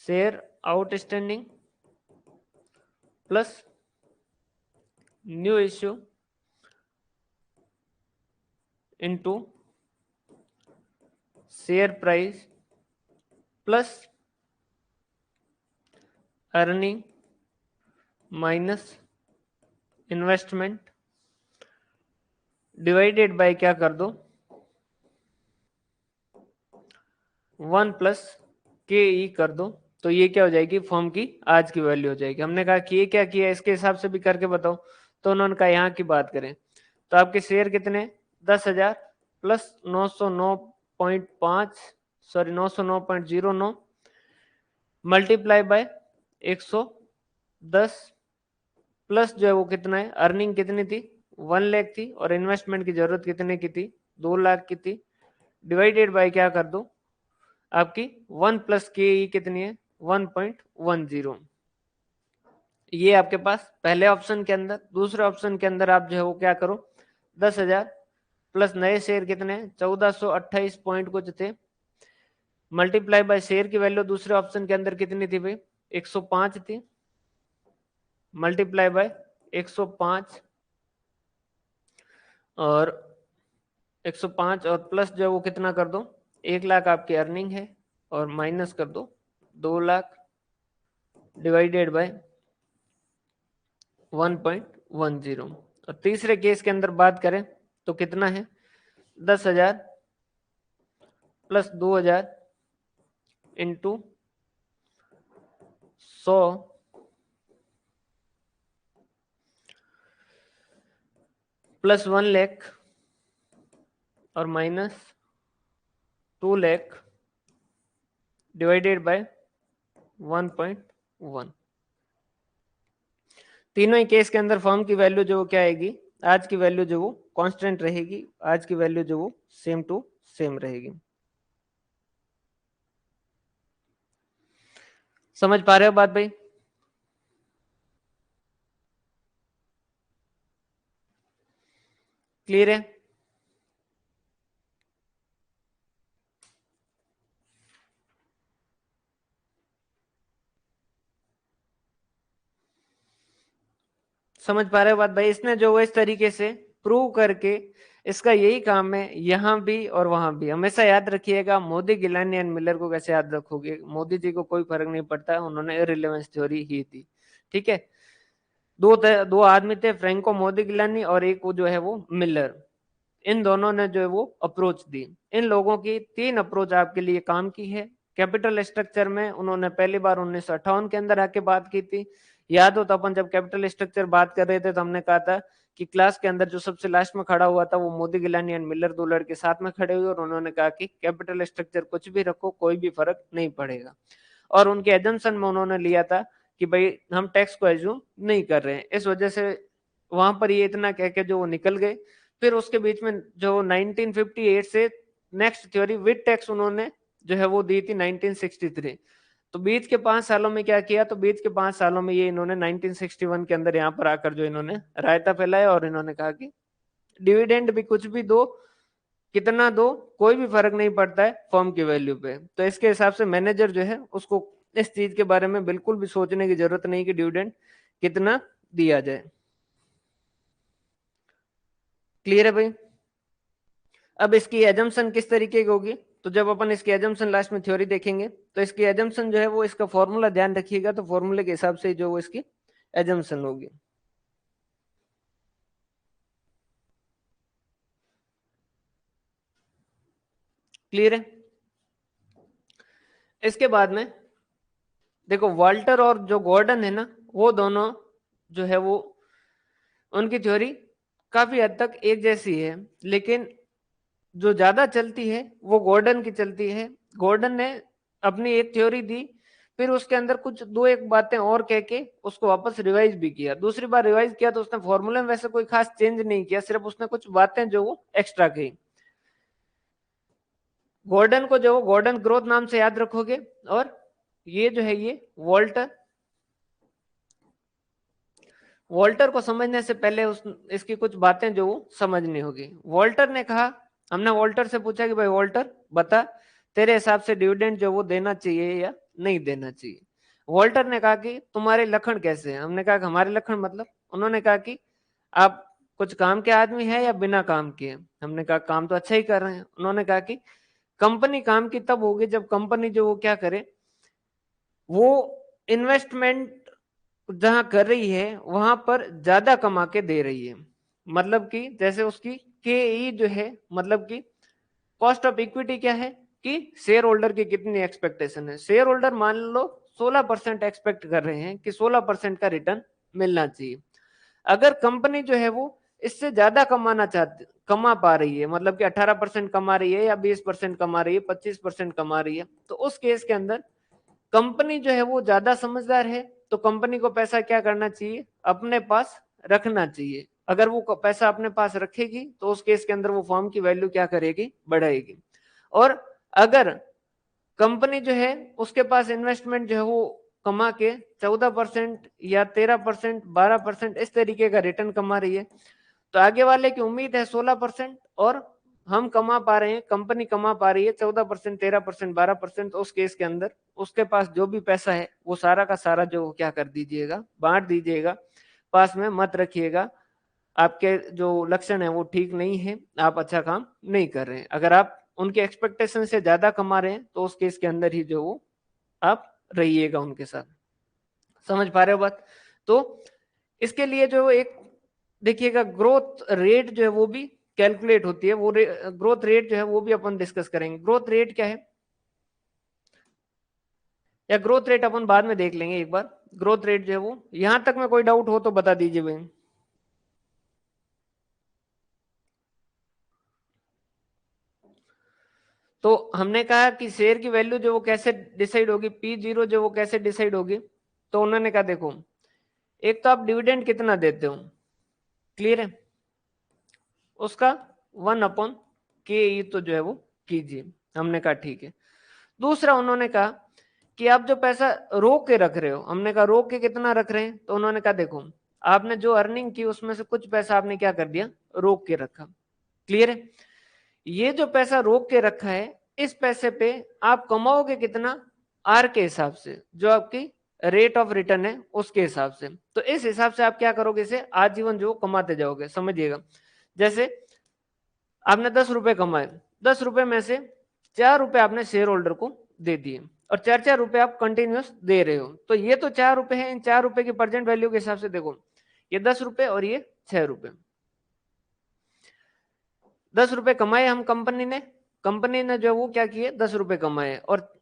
Share outstanding plus new issue into share price plus earning minus investment divided by क्या कर दो? 1 प्लस के ई कर दो। तो ये क्या हो जाएगी? फर्म की आज की वैल्यू हो जाएगी। हमने कहा कि ये क्या किया, इसके हिसाब से भी करके बताओ। तो उन्होंने कहा यहाँ की बात करें तो आपके शेयर कितने? 10,000 plus 909.5 sorry 909.09 multiply by 110 plus जो है वो कितना है? अर्निंग कितनी थी? 1 लाख थी और इन्वेस्टमेंट की जरूरत कितने की थी? 2 लाख की थी। डिवाइडेड बाय क्या कर दो? आपकी 1 प्लस के ई कितनी है? 1.10। ये आपके पास पहले ऑप्शन के अंदर। दूसरे ऑप्शन के अंदर आप जो है वो क्या करो? 10,000 प्लस नए शेयर कितने? 1428 पॉइंट कुछ थे, मल्टीप्लाई बाय शेयर की वैल्यू दूसरे ऑप्शन के अंदर कितनी थी भाई? 105 थी, मल्टीप्लाई बाय 105 और 105 और प्लस जो है वो कितना कर दो? 1 लाख आपकी अर्निंग है और माइनस कर दो 2 लाख डिवाइडेड बाय 1.10। और तीसरे केस के अंदर बात करें तो कितना है? 10,000 प्लस 2,000 इंटू 100 प्लस 1 लाख और माइनस 2 लाख डिवाइडेड बाय 1.1। तीनों ही केस के अंदर फर्म की वैल्यू जो क्या आएगी? आज की वैल्यू जो वो कांस्टेंट रहेगी, आज की वैल्यू जो वो सेम टू सेम रहेगी। समझ पा रहे हो बात भाई? क्लियर है? समझ पा रहे हो बात भाई? इसने जो इस तरीके से प्रूव करके, इसका यही काम है यहां भी और वहां भी। हमेशा याद रखिएगा, मोदी, गिलानी एंड मिलर को कैसे याद रखोगे? मोदी जी को कोई फर्क नहीं पड़ता, उन्होंने इररिलेवेंस थ्योरी ही थी। ठीक है, दो आदमी थे, फ्रैंको मोदी गिलानी और एक वो जो है वो मिलर। इन दोनों ने जो है वो अप्रोच दी। इन लोगों की 3 अप्रोच आपके लिए काम की है। कैपिटल स्ट्रक्चर में उन्होंने पहली बार 1958 के अंदर आके बात की थी। याद हो तो अपन जब कैपिटल स्ट्रक्चर बात कर रहे थे तो हमने कहा था कि क्लास के अंदर जो सबसे लास्ट में खड़ा हुआ था वो मोदी, गिलानी एंड मिलर, दो लड़के साथ में खड़े हुए और उन्होंने कहा कि कैपिटल स्ट्रक्चर कुछ भी रखो कोई भी फर्क नहीं पड़ेगा। और उनके एजम्पशन में उन्होंने लिया था कि भाई हम टैक्स को एज्यूम नहीं कर रहे हैं, इस वजह से वहां पर ये इतना कह के जो वो निकल गए। फिर उसके बीच में जो 1958 से नेक्स्ट थ्योरी विद टैक्स उन्होंने जो है वो दी थी 1963। तो बीच के 5 सालों में क्या किया? तो बीच के 5 सालों में ये इन्होंने 1961 के अंदर यहाँ पर आकर जो इन्होंने रायता फैलाया और इन्होंने कहा कि डिविडेंड भी कुछ भी दो, कितना दो, कोई भी फर्क नहीं पड़ता है फर्म की वैल्यू पे। तो इसके हिसाब से मैनेजर जो है उसको इस चीज के बारे में बिल्कुल भी सोचने की जरूरत नहीं कि डिविडेंड कितना दिया जाए। क्लियर है भाई? अब इसकी एजम्पशन किस तरीके की होगी? तो जब अपन इसकी एजम्पशन लास्ट में थ्योरी देखेंगे तो इसकी एजम्पशन जो है वो, इसका फॉर्मूला ध्यान रखिएगा, तो फॉर्मूले के हिसाब से जो वो इसकी एजम्पशन होगी। क्लियर है? इसके बाद में देखो वाल्टर और जो गॉर्डन है ना, वो दोनों जो है वो उनकी थ्योरी काफी हद तक एक जैसी है, लेकिन जो ज्यादा चलती है वो गॉर्डन की चलती है। गॉर्डन ने अपनी एक थ्योरी दी फिर उसके अंदर कुछ दो एक बातें और कह के उसको वापस रिवाइज भी किया। दूसरी बार रिवाइज किया तो उसने फॉर्मूले में वैसे कोई खास चेंज नहीं किया, सिर्फ उसने कुछ बातें जो वो एक्स्ट्रा कही। गॉर्डन को जो गॉर्डन ग्रोथ नाम से याद रखोगे, और ये जो है ये वॉल्टर। वॉल्टर को समझने से पहले इसकी कुछ बातें जो समझनी होगी। वॉल्टर ने कहा, हमने वॉल्टर से पूछा कि भाई वॉल्टर बता, तेरे हिसाब से डिविडेंड जो वो देना चाहिए या नहीं देना चाहिए। वॉल्टर ने कहा कि तुम्हारे लक्षण कैसे हैं। हमने कहा कि हमारे लक्षण मतलब, उन्होंने कहा कि आप कुछ काम के आदमी है या बिना काम के। हमने कहा काम तो अच्छा ही कर रहे हैं। उन्होंने कहा कि कंपनी काम की तब होगी जब कंपनी जो वो क्या करे, वो इन्वेस्टमेंट जहां कर रही है वहां पर ज्यादा कमा के दे रही है। मतलब कि जैसे उसकी के जो है, मतलब कि कॉस्ट ऑफ इक्विटी क्या है कि शेयर होल्डर की कितनी एक्सपेक्टेशन है। शेयर होल्डर मान लो 16% एक्सपेक्ट कर रहे हैं कि 16% का रिटर्न मिलना चाहिए। अगर कंपनी जो है वो इससे ज्यादा कमा पा रही है, मतलब कि 18% कमा रही है या 20% कमा रही है, 25% कमा रही है, तो उस केस के अंदर कंपनी जो है वो ज्यादा समझदार है, तो कंपनी को पैसा क्या करना चाहिए, अपने पास रखना चाहिए। अगर वो पैसा अपने पास रखेगी तो उस केस के अंदर वो फर्म की वैल्यू क्या करेगी, बढ़ाएगी। और अगर कंपनी जो है उसके पास इन्वेस्टमेंट जो है वो कमा के 14% या 13%, 12% इस तरीके का रिटर्न कमा रही है, तो आगे वाले की उम्मीद है 16%, और हम कमा पा रहे हैं, कंपनी कमा पा रही है 14%, 13%, 12%, तो उस केस के अंदर उसके पास जो भी पैसा है वो सारा का सारा जो क्या कर दीजिएगा, बांट दीजिएगा, पास में मत रखिएगा। आपके जो लक्षण है वो ठीक नहीं है, आप अच्छा काम नहीं कर रहे हैं। अगर आप उनके एक्सपेक्टेशन से ज्यादा कमा रहे हैं तो उस केस के अंदर ही जो वो आप रहिएगा उनके साथ। समझ पा रहे हो बात? तो इसके लिए जो एक देखिएगा ग्रोथ रेट जो है वो भी कैलकुलेट होती है। वो ग्रोथ रेट जो है वो भी अपन डिस्कस करेंगे। ग्रोथ रेट क्या है, या ग्रोथ रेट अपन बाद में देख लेंगे एक बार। ग्रोथ रेट जो है वो, यहां तक में कोई डाउट हो तो बता दीजिए भाई। तो हमने कहा कि शेयर की वैल्यू जो वो कैसे डिसाइड होगी, P0 जो वो कैसे डिसाइड होगी। तो उन्होंने कहा देखो, एक तो आप डिविडेंड कितना देते हो, क्लियर है, उसका 1/ke तो जो है वो कीजिए। हमने कहा ठीक है। दूसरा उन्होंने कहा कि आप जो पैसा रोक के रख रहे हो, हमने कहा रोक के कितना रख रहे हैं। तो उन्होंने कहा देखो, आपने जो अर्निंग की उसमें से कुछ पैसा आपने क्या कर दिया, रोक के रखा। क्लियर है? ये जो पैसा रोक के रखा है, इस पैसे पे आप कमाओगे कितना, आर के हिसाब से, जो आपकी रेट ऑफ रिटर्न है उसके हिसाब से। तो इस हिसाब से आप क्या करोगे, इसे आजीवन जो कमाते जाओगे। समझिएगा, जैसे आपने 10 रुपए कमाए, 10 रुपए में से 4 रुपए आपने शेयर होल्डर को दे दिए, और 4-4 रुपए आप कंटिन्यूस दे रहे हो। तो ये तो 4 रुपए हैं, इन 4 रुपए की प्रेजेंट वैल्यू के हिसाब से देखो, ये 10 रुपए और ये 6 रुपए। 10 रुपए कमाए हम, कंपनी ने जो वो क्या किए, 10 रुपए कमाए, और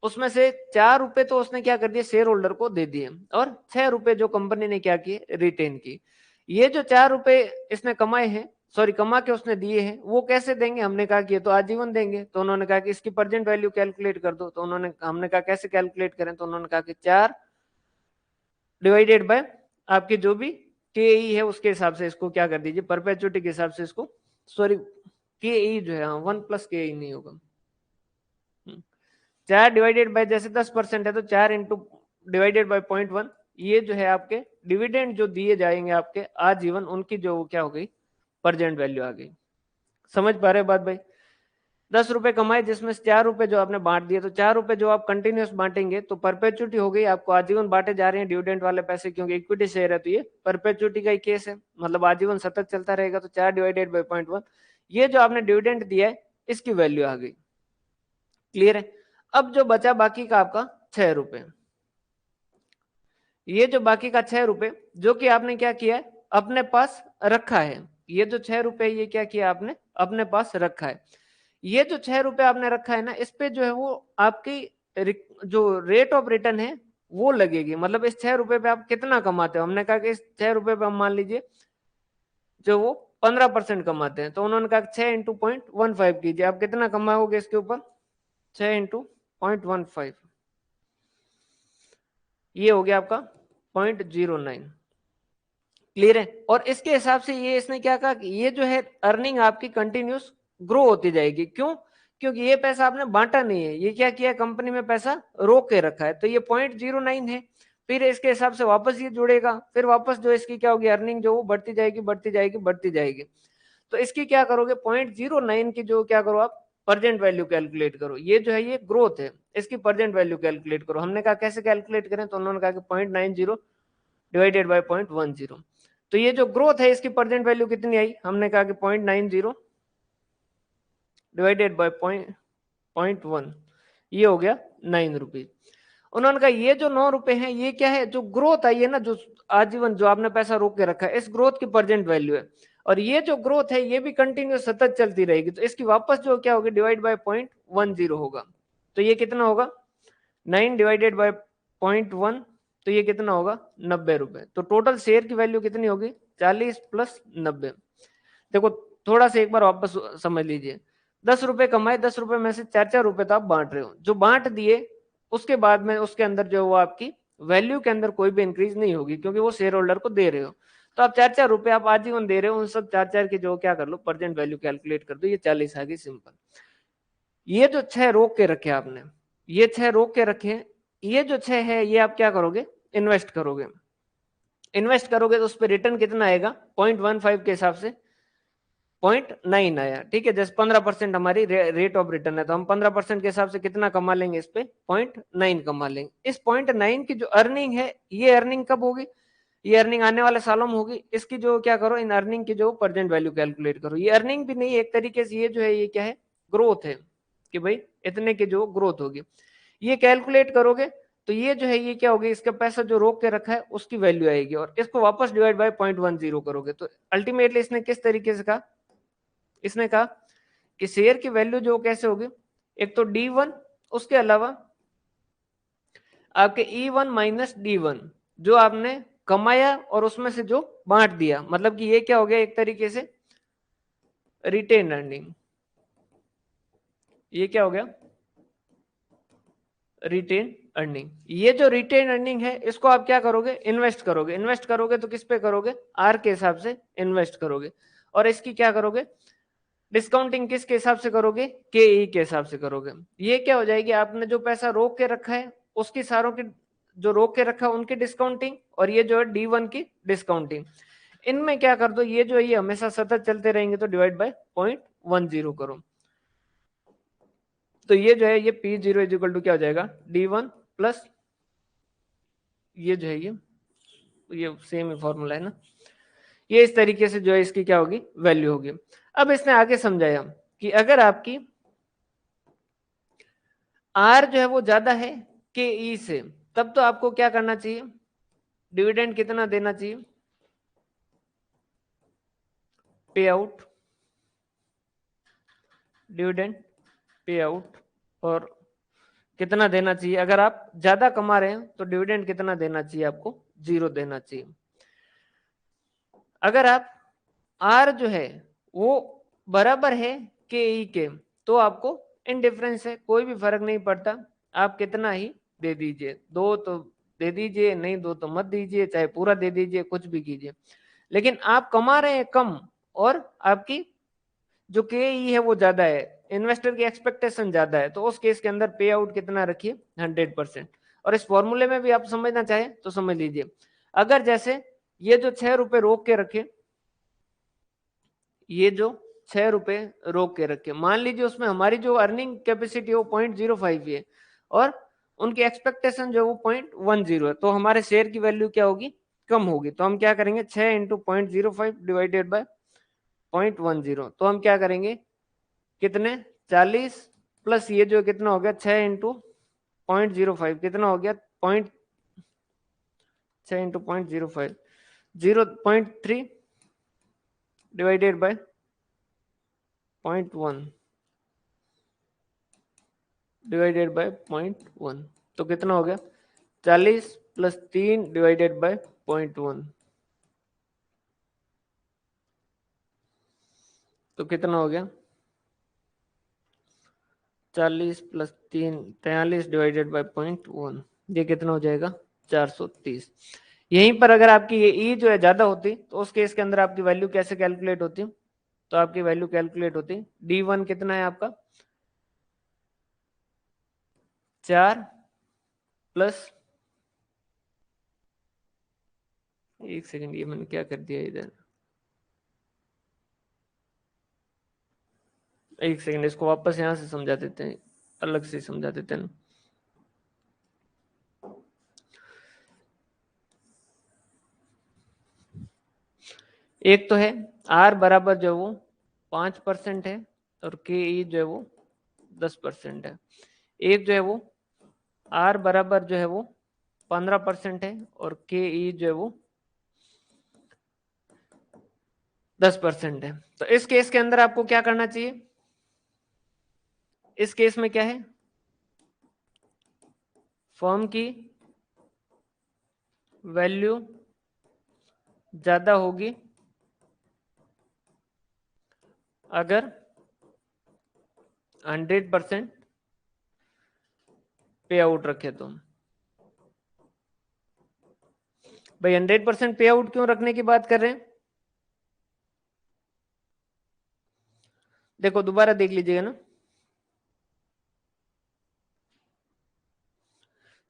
उसमें से 4 रुपए तो उसने क्या कर दिए, शेयर होल्डर को दे दिए, और 6 रुपए जो कंपनी ने क्या किए, रिटेन की। ये जो 4 रुपए इसने कमाए हैं, सॉरी कमा के उसने दिए हैं, वो कैसे देंगे, हमने कहा कि ये तो आजीवन देंगे। तो उन्होंने कहा कि इसकी प्रेजेंट वैल्यू कैलकुलेट कर दो। तो हमने कहा कैसे कैलकुलेट करें। तो उन्होंने कहा कि 4 डिवाइडेड बाय आपकी जो भी के ई है उसके हिसाब से इसको क्या कर दीजिए, परपेचुटी के हिसाब से इसको, सॉरी के ई जो है 1+ke नहीं होगा, 4 डिवाइडेड बाय, जैसे 10% है तो 4 इंटू डिवाइडेड बाय 0.1, ये जो है आपके डिविडेंड जो दिए जाएंगे आपके आजीवन, उनकी जो क्या हो गई, प्रेजेंट वैल्यू आ गई। समझ पा रहे हो बात भाई? 10 रुपए कमाए जिसमें से 4 रुपए जो आपने बांट दिए, तो 4 रुपए जो आप कंटिन्यूस बांटेंगे तो परपेचुटी हो गई, आपको आजीवन बांटे जा रहे हैं डिविडेंड वाले पैसे, क्योंकि इक्विटी शेयर है तो ये परपेचुटी का ही केस है, मतलब आजीवन सतत चलता रहेगा। तो 4 डिवाइडेड बाय 0.1, ये जो आपने डिविडेंड दिया है इसकी वैल्यू आ गई। क्लियर है? अब जो बचा बाकी का आपका 6 रुपए, ये जो बाकी का 6 रुपए जो कि आपने क्या किया है, अपने पास रखा है। ये जो 6 रुपए ये क्या किया आपने, अपने पास रखा है। ये जो 6 रुपए आपने रखा है ना, इस पे जो है वो आपकी जो रेट ऑफ रिटर्न है वो लगेगी। मतलब इस 6 रुपए पे आप कितना कमाते हो, हमने कहा कि इस 6 रुपए पे हम मान लीजिए जो वो 15% कमाते हैं। तो उन्होंने कहा 6 इंटू 0.15 कीजिए, आप कितना कमाओगे इसके ऊपर, 6 इंटू 0.15। ये हो गया आपका 0.09। क्लियर है। और इसके हिसाब से ये इसने क्या कहा कि ये जो है अर्निंग आपकी कंटिन्यूस ग्रो होती जाएगी। क्यों? क्योंकि ये पैसा आपने बांटा नहीं है, ये क्या किया, कंपनी में पैसा रोक के रखा है, तो ये 0.09 है। फिर इसके हिसाब से वापस ये जुड़ेगा, फिर वापस जो इसकी क्या होगी अर्निंग, जो वो बढ़ती जाएगी बढ़ती जाएगी बढ़ती जाएगी। तो इसकी क्या करोगे, 0.09 की जो क्या करो आप प्रेजेंट वैल्यू कैलकुलेट करो। ये जो है ये ग्रोथ है, इसकी प्रेजेंट वैल्यू कैलकुलेट करो। हमने कहा कैसे कैलकुलेट करें, तो उन्होंने कहा कि 0.90 डिवाइडेड बाय 0.10। तो ये जो ग्रोथ है इसकी प्रेजेंट वैल्यू कितनी आई, हमने कहा कि 0.90 डिवाइडेड बाय 0.1, ये हो गया 9 रुपीज। उन्होंने कहा ये जो 9 रुपए हैं ये क्या है, जो ग्रोथ आई है ना, जो आजीवन जो आपने पैसा रोक के रखा है, इस ग्रोथ की प्रेजेंट वैल्यू है। और ये जो ग्रोथ है ये भी कंटिन्यूस सतत चलती रहेगी, तो इसकी वापस जो क्या होगी डिवाइड बाय 0.10 होगा। तो ये कितना होगा 9 डिवाइडेड बाय 0.1, तो ये कितना होगा 90 रुपए। तो टोटल शेयर की वैल्यू कितनी होगी 40 प्लस 90। देखो थोड़ा सा एक बार वापस समझ लीजिए, 10 रुपए कमाए, 10 रुपए में से 4 रुपए तो आप बांट रहे हो, जो बांट दिए उसके बाद में उसके अंदर जो वो आपकी वैल्यू के अंदर कोई भी इंक्रीज नहीं होगी, क्योंकि वो शेयर होल्डर को दे रहे हो। तो आप 4 रुपए आप आजीवन दे रहे हो, उन सब 4 की जो क्या कर लो प्रेजेंट वैल्यू कैलकुलेट कर दो, ये 40 आ गई सिंपल। ये जो 6 रोक के रखे आपने, ये 6 रोक के रखे, ये जो 6 है ये आप क्या करोगे इन्वेस्ट करोगे। इन्वेस्ट करोगे तो उस पर रिटर्न कितना आएगा 0.15 के हिसाब से 0.9 आया, ठीक है। जैसे 15% हमारी रेट ऑफ रिटर्न है, तो हम 15% के हिसाब से कितना कमा लेंगे इस पे 0.9 कमा लेंगे। इस 0.9 की जो अर्निंग है, ये अर्निंग कब होगी, ये अर्निंग आने वाले सालों में होगी। इसकी जो क्या करो, इन अर्निंग की जो प्रेजेंट वैल्यू कैलकुलेट करो। ये अर्निंग भी नहीं है एक तरीके से, ये जो है ये क्या है ग्रोथ है, कि भाई इतने की जो ग्रोथ होगी ये कैलकुलेट करोगे, तो ये जो है ये क्या होगी, इसका पैसा जो रोक के रखा है उसकी वैल्यू आएगी, और इसको वापस डिवाइड बाय 0.10 करोगे। तो अल्टीमेटली इसने किस तरीके से कहा, इसने कहा कि शेयर की वैल्यू जो कैसे होगी, एक तो D1, उसके अलावा आपके E1 माइनस D1 जो आपने कमाया और उसमें से जो बांट दिया, मतलब कि ये क्या हो गया एक तरीके से रिटेन अर्निंग। ये क्या हो गया रिटेन अर्निंग। ये जो रिटेन अर्निंग है इसको आप क्या करोगे इन्वेस्ट करोगे। इन्वेस्ट करोगे तो किस पे करोगे, आर के हिसाब से इन्वेस्ट करोगे। और इसकी क्या करोगे डिस्काउंटिंग किसके हिसाब से करोगे, के ई के हिसाब से करोगे। ये क्या हो जाएगी, आपने जो पैसा रोक के रखा है उसकी सारों की जो रोक के रखा है उनकी डिस्काउंटिंग, और ये जो है D1 की डिस्काउंटिंग, इनमें क्या कर दो, ये जो है ये हमेशा सतत चलते रहेंगे, तो डिवाइड बाय 0.10 करो। तो ये जो है ये P0 इजिकल टू क्या हो जाएगा D1 प्लस ये जो है ये सेम फॉर्मूला है ना, ये इस तरीके से जो है इसकी क्या होगी वैल्यू होगी। अब इसने आगे समझाया कि अगर आपकी आर जो है वो ज्यादा है के ई से, तब तो आपको क्या करना चाहिए, डिविडेंड कितना देना चाहिए, पे आउट, डिविडेंड पे आउट, और कितना देना चाहिए, अगर आप ज्यादा कमा रहे हैं तो डिविडेंड कितना देना चाहिए आपको 0 देना चाहिए। अगर आप आर जो है वो बराबर है के ई के, तो आपको इनडिफरेंस है, कोई भी फर्क नहीं पड़ता, आप कितना ही दे दीजिए, दो तो दे दीजिए, नहीं दो तो मत दीजिए, चाहे पूरा दे दीजिए, कुछ भी कीजिए। लेकिन आप कमा रहे हैं कम और आपकी जो के ई है वो ज्यादा है, इन्वेस्टर की एक्सपेक्टेशन ज्यादा है, तो उस केस के अंदर पे आउट कितना रखिए 100%। और इस फॉर्मूले में भी आप समझना चाहे तो समझ लीजिए, अगर जैसे ये जो 6 रुपए रोक के रखे, ये जो 6 रुपए रोक के रखे, मान लीजिए उसमें हमारी जो अर्निंग कैपेसिटी है वो 0.05 है और उनकी एक्सपेक्टेशन जो वो 0.10 है, तो हमारे शेयर की वैल्यू क्या होगी कम होगी। तो हम क्या करेंगे 6 इंटू 0.05 डिवाइडेड बाय 0.10, तो हम क्या करेंगे कितने 40 प्लस ये जो कितना हो गया 6 इंटू 0.05 कितना हो गया 6 into 0.05 0.3 divided by 0.1 divided by 0.1, तो कितना हो गया 40 प्लस 3 डिवाइडेड बाय 0.1, तो कितना हो गया 40 प्लस 3 43 डिवाइडेड बाय 0.1, ये कितना हो जाएगा 430। यहीं पर अगर आपकी ये ई जो है ज्यादा होती तो उस केस के अंदर आपकी वैल्यू कैसे कैलकुलेट होती? तो आपकी वैल्यू कैलकुलेट होती D1 कितना है आपका 4 प्लस, एक सेकंड ये मैंने क्या कर दिया इधर, एक सेकंड इसको वापस यहां से समझा देते हैं, अलग से समझा देते हैं। एक तो है R बराबर जो वो 5% है और KE जो है वो 10% है। एक जो है वो R बराबर जो है वो 15% है और KE जो है वो 10% है। तो इस केस के अंदर आपको क्या करना चाहिए? इस केस में क्या है, फर्म की वैल्यू ज्यादा होगी अगर 100% पे आउट रखे तो। भाई 100% पे आउट क्यों रखने की बात कर रहे हैं? देखो दोबारा देख लीजिएगा ना,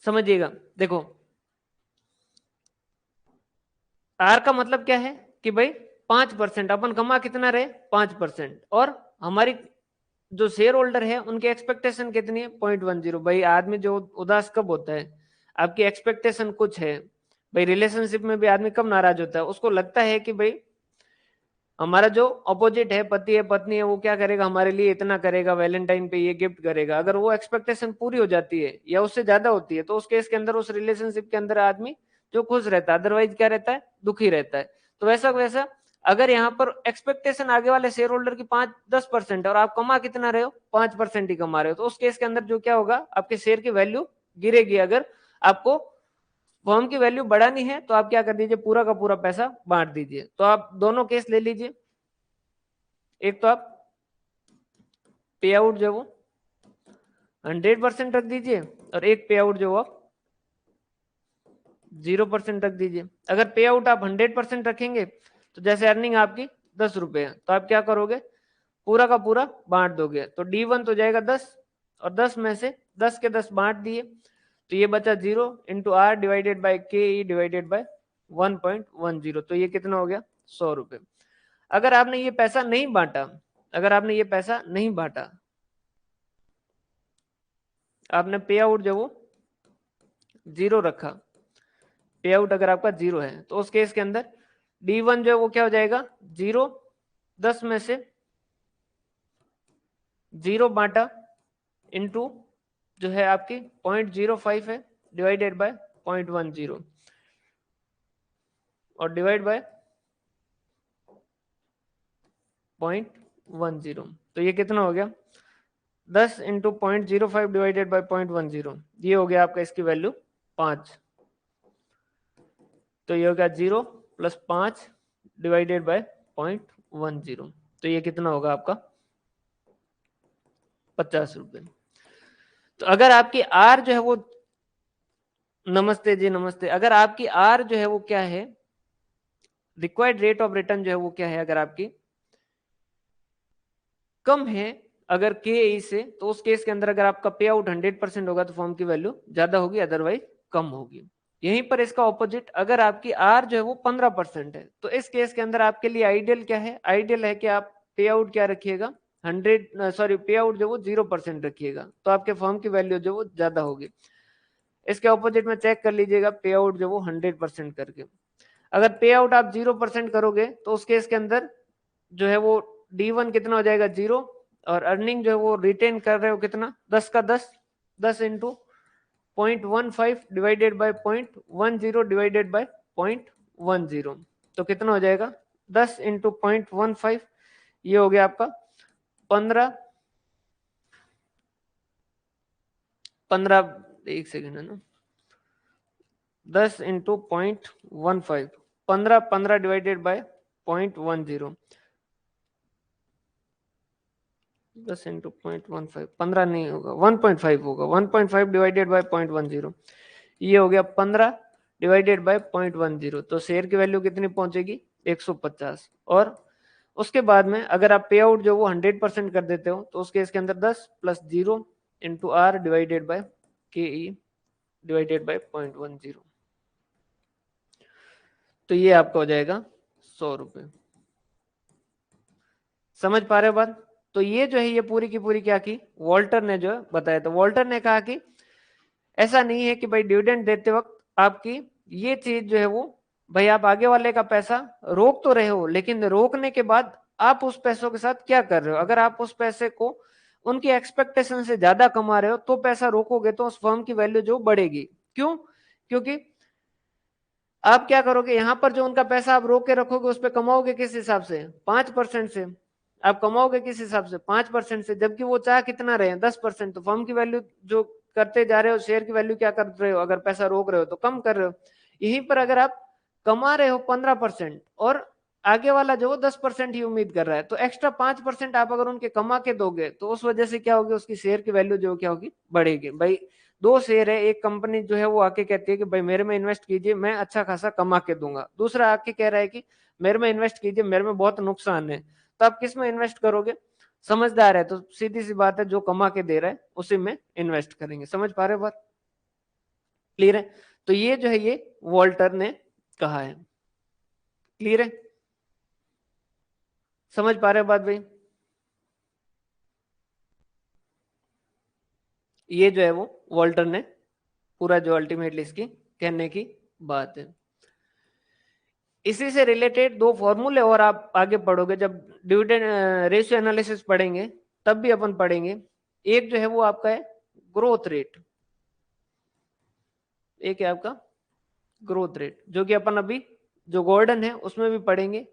समझिएगा। देखो आर का मतलब क्या है कि भाई 5% अपन कमा कितना रहे 5%, और हमारी जो शेयर होल्डर है उनकी एक्सपेक्टेशन कितनी है 0.10। भाई आदमी जो उदास कब होता है, आपकी एक्सपेक्टेशन कुछ है। भाई रिलेशनशिप में भी आदमी कब नाराज होता है, उसको लगता है कि भाई हमारा जो अपोजिट है, पति है पत्नी है, वो क्या करेगा हमारे लिए, इतना करेगा, वैलेंटाइन पे ये गिफ्ट करेगा। अगर वो एक्सपेक्टेशन पूरी हो जाती है या उससे ज्यादा होती है तो उस केस के अंदर उस रिलेशनशिप के अंदर आदमी जो खुश रहता है, अदरवाइज क्या रहता है, दुखी रहता है। तो वैसा वैसा अगर यहाँ पर एक्सपेक्टेशन आगे वाले शेयर होल्डर की 5-10% और आप कमा कितना रहे हो 5% ही कमा रहे हो, तो उस केस के अंदर जो क्या होगा, आपके शेयर की वैल्यू गिरेगी। अगर आपको फर्म की वैल्यू बढ़ानी है तो आप क्या कर दीजिए, पूरा का पूरा पैसा बांट दीजिए। तो आप दोनों केस ले लीजिए, एक तो आप पे आउट जो वो 100% रख दीजिए और एक पे आउट जो आप 0% रख दीजिए। अगर पे आउट आप 100% रखेंगे तो जैसे अर्निंग आपकी 10 रुपए है तो आप क्या करोगे, पूरा का पूरा बांट दोगे। तो D1 तो जाएगा 10 और 10 में से 10 के 10 बांट दिए तो ये बचा 0 into R divided by KE divided by 1.10। तो ये कितना हो गया 100 रुपए। अगर आपने ये पैसा नहीं बांटा, अगर आपने ये पैसा नहीं बांटा, आपने पे आउट जो वो 0 रखा, पे आउट अगर आपका 0 है तो उस केस के अंदर D1 जो है वो क्या हो जाएगा 0, 10 में से 0 बांटा इंटू जो है आपकी 0.05 है डिवाइडेड बाय 0.10 और डिवाइड बाय 0.10। तो ये कितना हो गया 10 इंटू 0.05 डिवाइडेड बाय 0.10, ये हो गया आपका इसकी वैल्यू 5। तो ये हो गया 0 प्लस 5 डिवाइडेड बाय 0.10। तो ये कितना होगा आपका 50 रुपए। तो अगर आपकी आर जो है वो, नमस्ते जी नमस्ते, अगर आपकी आर जो है वो क्या है, रिक्वायर्ड रेट ऑफ रिटर्न जो है वो क्या है, अगर आपकी कम है अगर के ई से, तो उस केस के अंदर अगर आपका पे आउट 100% होगा तो फॉर्म की वैल्यू ज्यादा होगी, अदरवाइज कम होगी। यहीं पर इसका ऑपोजिट, अगर आपकी आर जो है वो 15% है तो इस केस के अंदर आपके लिए आइडियल क्या है, आइडियल है कि आप पे आउट क्या रखिएगा 100, पे आउट जो वो 0% रखिएगा, तो आपके फॉर्म की वैल्यू जो वो ज्यादा होगी। इसके ऑपोजिट में चेक कर लीजिएगा, पे आउट जो वो 100% करके। अगर पे आउट आप 0% करोगे तो उस केस के अंदर जो है वो D1 कितना हो जाएगा 0, और अर्निंग जो है वो रिटेन कर रहे हो कितना 10 का 10, 10 into 0.15 divided by 0.10 divided by 0.10। तो कितना हो जाएगा 10 इंटू 0.15, ये हो गया आपका 15, एक सेकेंड है ना, 10 इंटू 0.15, 15 डिवाइडेड बाय 0.10, 10 इंटू 0.15, 15 नहीं होगा 1.5 होगा, 1.5 डिवाइडेड बाय 0.10, ये हो गया 15 डिवाइडेड बाय 0.10, तो शेयर की वैल्यू कितनी पहुंचेगी 150। और उसके बाद में अगर आप पे आउट जो वो 100% कर देते हो तो उस केस के अंदर 10 + 0 इंटू आर डिवाइडेड बाय के ई डिवाइडेड बाय 0.10, तो ये आपका हो जाएगा 100 रुपए। समझ पा रहे हो बात? तो ये जो है ये पूरी की पूरी क्या की वॉल्टर ने जो है बताया। तो वॉल्टर ने कहा कि ऐसा नहीं है कि भाई डिविडेंड देते वक्त आपकी ये चीज जो है वो भाई आप आगे वाले का पैसा रोक तो रहे हो, लेकिन रोकने के बाद आप उस पैसों के साथ क्या कर रहे हो। अगर आप उस पैसे को उनकी एक्सपेक्टेशन से ज्यादा कमा रहे हो तो पैसा रोकोगे तो उस फर्म की वैल्यू जो बढ़ेगी। क्यों? क्योंकि आप क्या करोगे, यहां पर जो उनका पैसा आप रोक के रखोगे उस पर कमाओगे किस हिसाब से 5% से। आप कमाओगे किस हिसाब से 5% से, जबकि वो चाह कितना रहे 10%। तो फर्म की वैल्यू जो करते जा रहे हो, शेयर की वैल्यू क्या कर रहे हो, अगर पैसा रोक रहे हो तो कम कर रहे हो। यहीं पर अगर आप कमा रहे हो 15% और आगे वाला जो 10% ही उम्मीद कर रहा है, तो एक्स्ट्रा 5% आप अगर उनके कमा के दोगे तो उस वजह से क्या होगी, उसकी शेयर की वैल्यू जो क्या होगी बढ़ेगी। भाई दो शेयर है, एक कंपनी जो है वो आके कहती है कि भाई मेरे में इन्वेस्ट कीजिए मैं अच्छा खासा कमा के दूंगा, दूसरा आके कह रहा है कि मेरे में इन्वेस्ट कीजिए मेरे में बहुत नुकसान है। तो आप किस में इन्वेस्ट करोगे? समझदार है तो सीधी सी बात है जो कमा के दे रहा है उसी में इन्वेस्ट करेंगे। समझ पा रहे हो बात? क्लियर है? तो ये जो है ये वॉल्टर ने कहा है। क्लियर है? समझ पा रहे हो बात भाई? ये जो है वो वॉल्टर ने पूरा जो अल्टीमेटली इसकी कहने की बात है। इसी से रिलेटेड दो फॉर्मूले और आप आगे पढ़ोगे जब डिविडेंड रेशियो एनालिसिस पढ़ेंगे तब भी अपन पढ़ेंगे। एक जो है वो आपका है ग्रोथ रेट, एक है आपका ग्रोथ रेट जो कि अपन अभी जो गॉर्डन है उसमें भी पढ़ेंगे।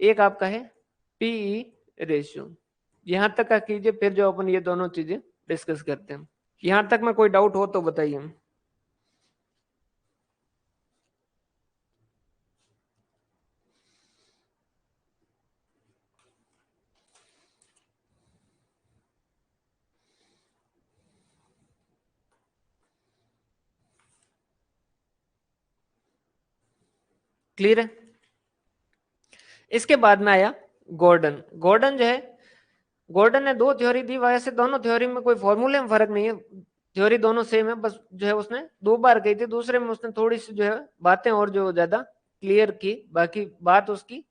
एक आपका है पीई रेशियो। यहां तक का कीजिए, फिर जो अपन ये दोनों चीजें डिस्कस करते हैं। यहां तक में कोई डाउट हो तो बताइए। क्लियर है? इसके बाद में आया गॉर्डन। गॉर्डन जो है, गॉर्डन ने दो थ्योरी दी, वैसे दोनों थ्योरी में कोई फॉर्मूले में फर्क नहीं है, थ्योरी दोनों सेम है, बस जो है उसने दो बार कही थी, दूसरे में उसने थोड़ी सी जो है बातें और जो ज्यादा क्लियर की, बाकी बात उसकी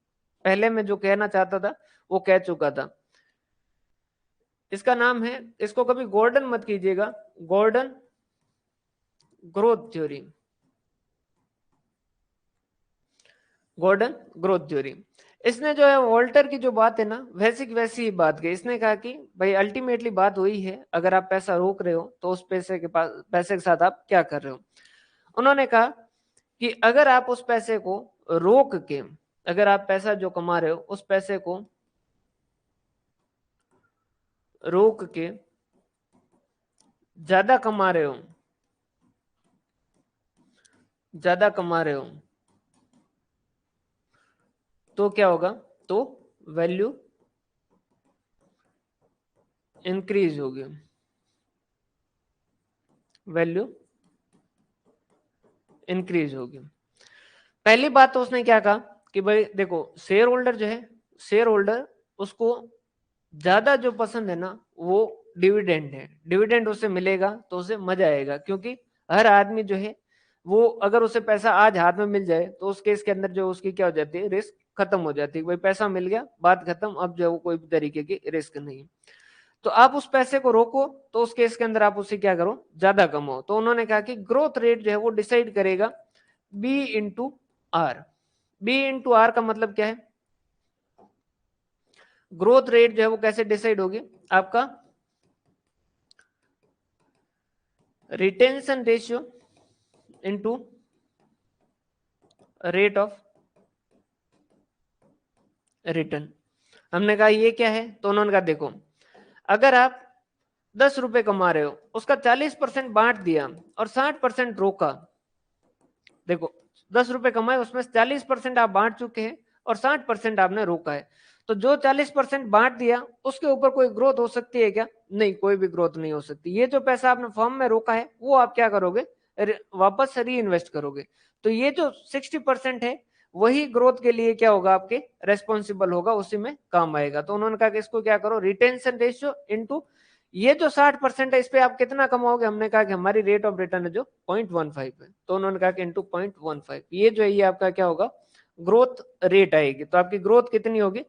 पहले में जो कहना चाहता था वो कह चुका था। इसका नाम है, इसको कभी गॉर्डन मत कीजिएगा, Gordon growth theory, Gordon growth theory. इसने जो है वॉल्टर की जो बात है ना वैसी की वैसी ही बात की। इसने कहा कि भाई अल्टीमेटली बात वही है, अगर आप पैसा रोक रहे हो तो उस पैसे के साथ आप क्या कर रहे हो। उन्होंने कहा कि अगर आप उस पैसे को रोक के, अगर आप पैसा जो कमा रहे हो उस पैसे को रोक के ज्यादा कमा रहे हो, ज्यादा कमा रहे हो तो क्या होगा, तो वैल्यू इंक्रीज होगी, वैल्यू इंक्रीज होगी। पहली बात तो उसने क्या कहा कि भाई देखो शेयर होल्डर जो है, शेयर होल्डर उसको ज्यादा जो पसंद है ना वो डिविडेंड है, डिविडेंड उसे मिलेगा तो उसे मजा आएगा। क्योंकि हर आदमी जो है वो अगर उसे पैसा आज हाथ में मिल जाए तो उस केस के अंदर जो उसकी क्या हो जाती है, रिस्क खत्म हो जाती है। भाई पैसा मिल गया बात खत्म, अब जो है वो कोई भी तरीके की रिस्क नहीं। तो आप उस पैसे को रोको तो उस केस के अंदर आप उसे क्या करो, ज्यादा कमाओ। तो उन्होंने कहा कि ग्रोथ रेट जो है वो डिसाइड करेगा B into R. B into R का मतलब क्या है, ग्रोथ रेट जो है वो कैसे डिसाइड होगी आपका, retention ratio into rate of return. हमने कहा ये क्या है, तो उन्होंने कहा देखो अगर आप 10 रुपए कमा रहे हो उसका 40% बांट दिया और 60% रोका, देखो 10 रुपए कमाए उसमें 40% आप बांट चुके हैं और 60% आपने रोका है। तो जो 40% बांट दिया उसके ऊपर कोई ग्रोथ हो सकती है क्या? नहीं, कोई भी ग्रोथ नहीं हो सकती। ये जो पैसा आपने फर्म में रोका है वो आप क्या करोगे, वापस री इन्वेस्ट करोगे। तो ये जो 60% है वही ग्रोथ के लिए क्या होगा, आपके रेस्पॉन्सिबल होगा, उसी में काम आएगा। तो उन्होंने कहा कि इसको क्या करो, रिटेंशन रेशियो इनटू ये जो 60% है इस पे आप कितना कमाओगे। हमने कहा कि हमारी रेट ऑफ रिटर्न है जो 0.15 है, तो उन्होंने कहा कि इनटू 0.15, ये जो है ये आपका क्या होगा, ग्रोथ रेट आएगी। तो आपकी ग्रोथ कितनी होगी,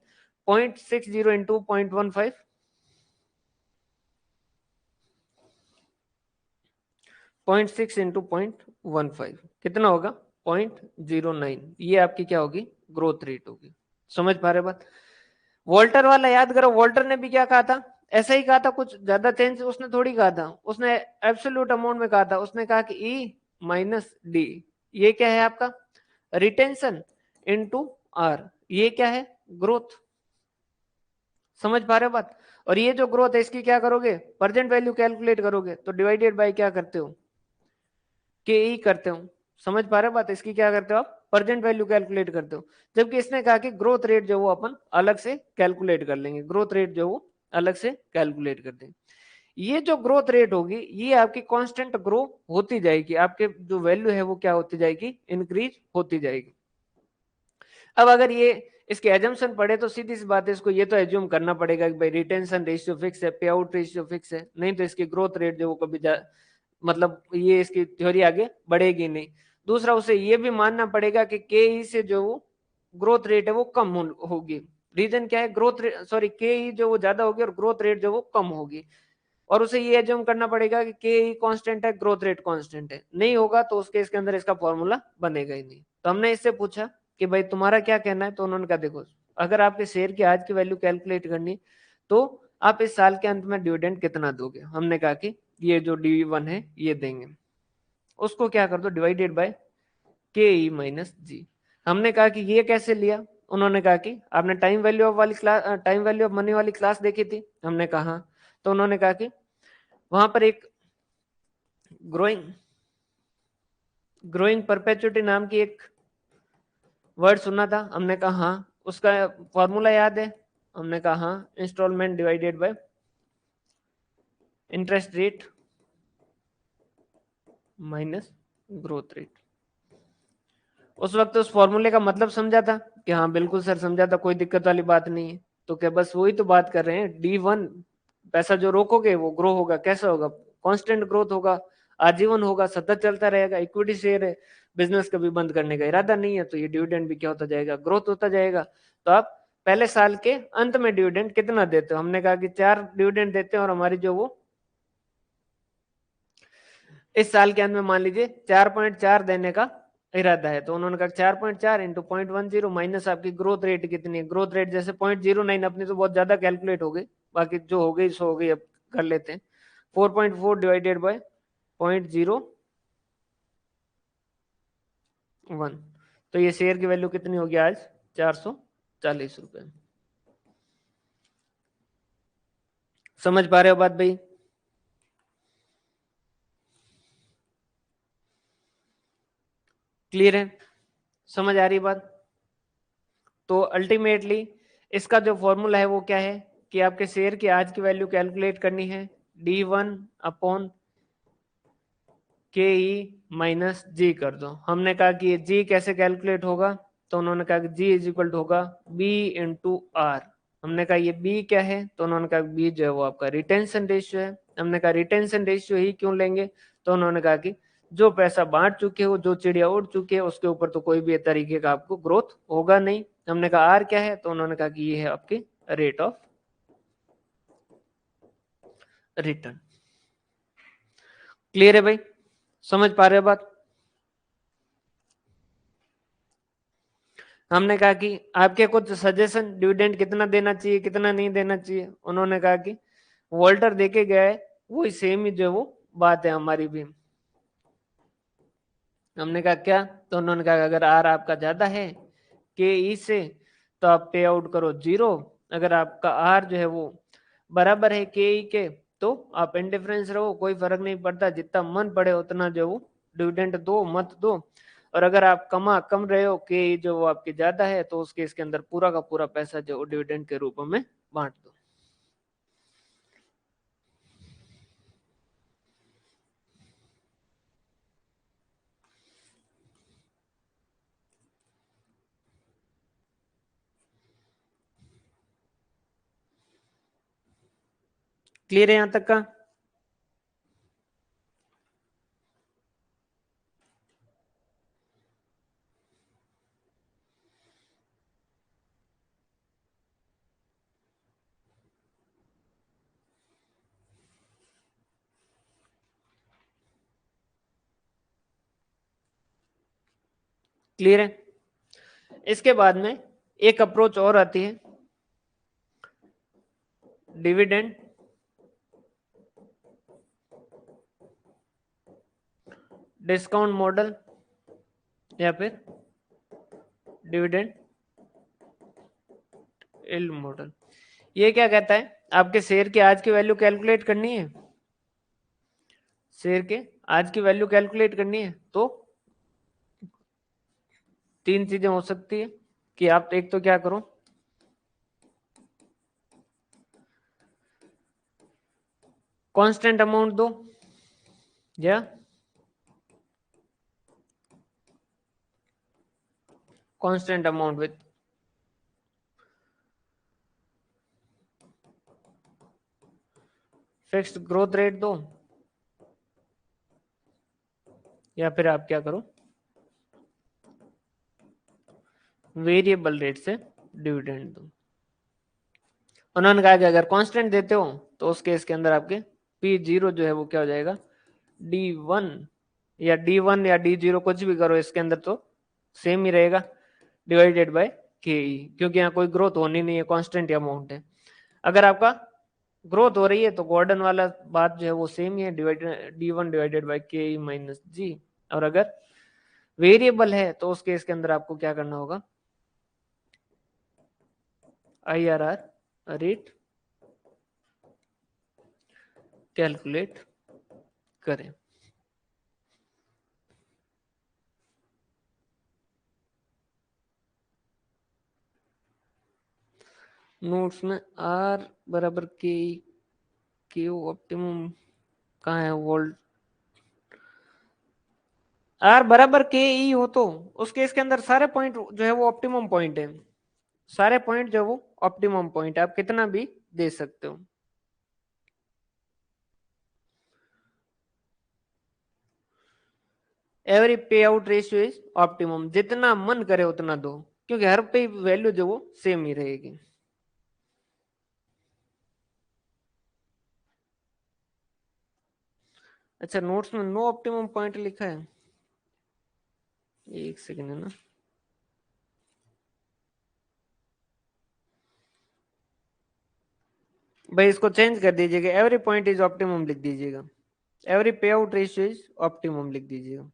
0.60 इंटू 0.15, 0.6 इंटू 0.15 कितना होगा, 0.09। ये आपकी क्या होगी, ग्रोथ रेट होगी। समझ पा रहे बात। वोल्टर वाला याद करो, वोल्टर ने भी क्या कहा था, ऐसा ही कहा था, कुछ ज्यादा चेंज उसने थोड़ी कहा था। उसने एब्सोल्यूट अमाउंट में कहा था, उसने कहा कि ई माइनस डी, ये क्या है आपका रिटेंशन, इनटू आर, ये क्या है ग्रोथ। समझ पा रहे हो बात। और ये जो ग्रोथ है इसकी क्या करोगे, प्रेजेंट वैल्यू कैलकुलेट करोगे तो डिवाइडेड बाय क्या करते हो, के ई करते हो। समझ पा रहे हो बात, इसकी क्या करते हो आप, प्रेजेंट वैल्यू कैलकुलेट करते हो। जबकि इसने कहा कि ग्रोथ रेट जो वो अपन अलग से कैलकुलेट कर लेंगे, ग्रोथ रेट जो वो अलग से कैलकुलेट कर देंगे। ये जो ग्रोथ रेट होगी ये आपकी कांस्टेंट ग्रो होती जाएगी, आपके जो वैल्यू है वो क्या होती जाएगी, इंक्रीज होती जाएगी। अब अगर ये इसके एजम्पशन पड़े तो सीधी सी बात है, इसको ये तो एज्यूम करना पड़ेगा कि भाई रिटेंशन रेशियो फिक्स है, पे आउट रेशियो फिक्स है, नहीं तो इसकी ग्रोथ रेट जो वो कभी मतलब ये इसकी थ्योरी आगे बढ़ेगी नहीं। दूसरा उसे ये भी मानना पड़ेगा कि के ई से जो ग्रोथ रेट है वो कम होगी। रीजन क्या है, ग्रोथ रेट सॉरी के ई जो वो ज्यादा होगी और ग्रोथ रेट जो वो कम होगी। और उसे ये एज्यूम करना पड़ेगा कि के ई कांस्टेंट है, ग्रोथ रेट कांस्टेंट है। नहीं होगा तो उसके इसके अंदर इसका फॉर्मूला बनेगा ही नहीं। तो हमने इससे पूछा कि भाई तुम्हारा क्या कहना है, तो उन्होंने कहा देखो अगर आपके शेयर की आज की वैल्यू कैलकुलेट करनी तो आप इस साल के अंत में डिविडेंड कितना दोगे। हमने कहा कि ये जो डी1 है ये देंगे, उसको क्या कर दो डिवाइडेड बाय के ई माइनस जी। हमने कहा कि ये कैसे लिया, उन्होंने कहा कि आपने टाइम वैल्यू ऑफ वाली class, time value of money वाली क्लास देखी थी। हमने कहा हाँ। तो उन्होंने कहा कि वहां पर एक ग्रोइंग ग्रोइंग परपेचुटी नाम की एक वर्ड सुना था। हमने कहा हाँ। उसका फॉर्मूला याद है, हमने कहा हाँ, instalment divided by interest rate minus growth rate. उस वक्त उस फॉर्मूले का मतलब समझा था कि हाँ बिल्कुल सर समझा था, कोई दिक्कत वाली बात नहीं है। तो क्या बस वही तो बात कर रहे हैं, डी1 पैसा जो रोकोगे वो ग्रो होगा, कैसा होगा, कांस्टेंट ग्रोथ होगा, आजीवन होगा, सतत चलता रहेगा। इक्विटी शेयर है, बिजनेस कभी बंद करने का इरादा नहीं है, तो ये डिविडेंड भी क्या होता जाएगा, ग्रोथ होता जाएगा। तो आप पहले साल के अंत में डिविडेंड कितना देते हो, हमने कहा कि 4 डिविडेंड देते हैं, और हमारी जो वो इस साल के अंत में मान लीजिए 4.4 देने का इरादा है। तो उन्होंने कहा 4.4 इंटू 0.10 माइनस आपकी ग्रोथ रेट कितनी है। ग्रोथ रेट जैसे 0.09 अपनी तो बहुत ज्यादा कैलकुलेट हो गई, बाकी जो हो गई सो हो गई, अब कर लेते हैं 4.4 डिवाइडेड बाय 0.01। तो ये शेयर की वैल्यू कितनी होगी आज, 440 रुपए। समझ पा रहे हो बात भाई। क्लियर है, समझ आ रही बात। तो अल्टीमेटली इसका जो फॉर्मूला है वो क्या है कि आपके शेयर की आज की वैल्यू कैलकुलेट करनी है, D1 अपॉन के ई माइनस जी कर दो। हमने कहा कि ये जी कैसे कैलकुलेट होगा, तो उन्होंने कहा कि जी इज इक्वल टू होगा बी इंटू आर। हमने कहा ये बी क्या है, तो उन्होंने कहा बी जो है वो आपका रिटेंशन रेशियो है। हमने कहा रिटेंशन रेशियो ही क्यों लेंगे, तो उन्होंने कहा कि जो पैसा बांट चुके हो, जो चिड़िया उड़ चुकी है, उसके ऊपर तो कोई भी तरीके का आपको ग्रोथ होगा नहीं। हमने कहा आर क्या है, तो उन्होंने कहा कि ये है आपकी रेट ऑफ रिटर्न। क्लियर है भाई, समझ पा रहे हो बात। हमने कहा कि आपके कुछ सजेशन, डिविडेंड कितना देना चाहिए कितना नहीं देना चाहिए। उन्होंने कहा कि वोल्टर देके गया है वही सेम ही जो वो बात है हमारी भी। हमने कहा क्या, तो उन्होंने कहा अगर आर आपका ज्यादा है के ई से तो आप पे आउट करो 0। अगर आपका आर जो है वो बराबर है के ई के तो आप इंडिफरेंस रहो, कोई फर्क नहीं पड़ता, जितना मन पड़े उतना जो वो डिविडेंड दो मत दो। और अगर आप कम रहे हो के ई जो वो आपकी ज्यादा है तो उसके इसके अंदर पूरा का पूरा पैसा जो डिविडेंड के रूप में बांट दो। क्लियर है यहां तक का? क्लियर है? इसके बाद में एक अप्रोच और आती है, डिविडेंड डिस्काउंट मॉडल या फिर डिविडेंड यील्ड मॉडल। ये क्या कहता है, आपके शेयर की आज की वैल्यू कैलकुलेट करनी है, शेयर के आज की वैल्यू कैलकुलेट करनी है, तो तीन चीजें हो सकती है कि आप एक तो क्या करो, कांस्टेंट अमाउंट दो या constant amount with fixed growth rate दो, या फिर आप क्या करो, वेरिएबल रेट से डिविडेंड दो। उन्होंने कहा कि अगर कांस्टेंट देते हो तो उस केस के अंदर आपके P0 जो है वो क्या हो जाएगा, D1 या D1 या D0 कुछ भी करो, इसके अंदर तो सेम ही रहेगा, डिवाइडेड बाय KE, क्योंकि यहाँ कोई ग्रोथ होनी नहीं है, कांस्टेंट अमाउंट है। अगर आपका ग्रोथ हो रही है तो गॉर्डन वाला बात जो है वो सेम ही है, D1 divided by KE minus G। और अगर वेरिएबल है तो उस केस के अंदर आपको क्या करना होगा, IRR रेट कैलकुलेट करें। नोट्स में R बराबर के क्यू ऑप्टिमम कहाँ है, वोल्ट R बराबर के ई हो तो उस केस के अंदर सारे पॉइंट जो है वो ऑप्टिमम पॉइंट है, सारे पॉइंट जो है वो ऑप्टिमम पॉइंट है, आप कितना भी दे सकते हो। एवरी पे आउट रेशियो इज ऑप्टिमम, जितना मन करे उतना दो, क्योंकि हर पे वैल्यू जो वो सेम ही रहेगी। अच्छा, नोट्स में नो ऑप्टिमम पॉइंट लिखा है, एक सेकंड है ना, भाई इसको चेंज कर दीजिएगा, एवरी पॉइंट इज ऑप्टिमम लिख दीजिएगा, एवरी पे आउट रेशियो इज ऑप्टिमम लिख दीजिएगा।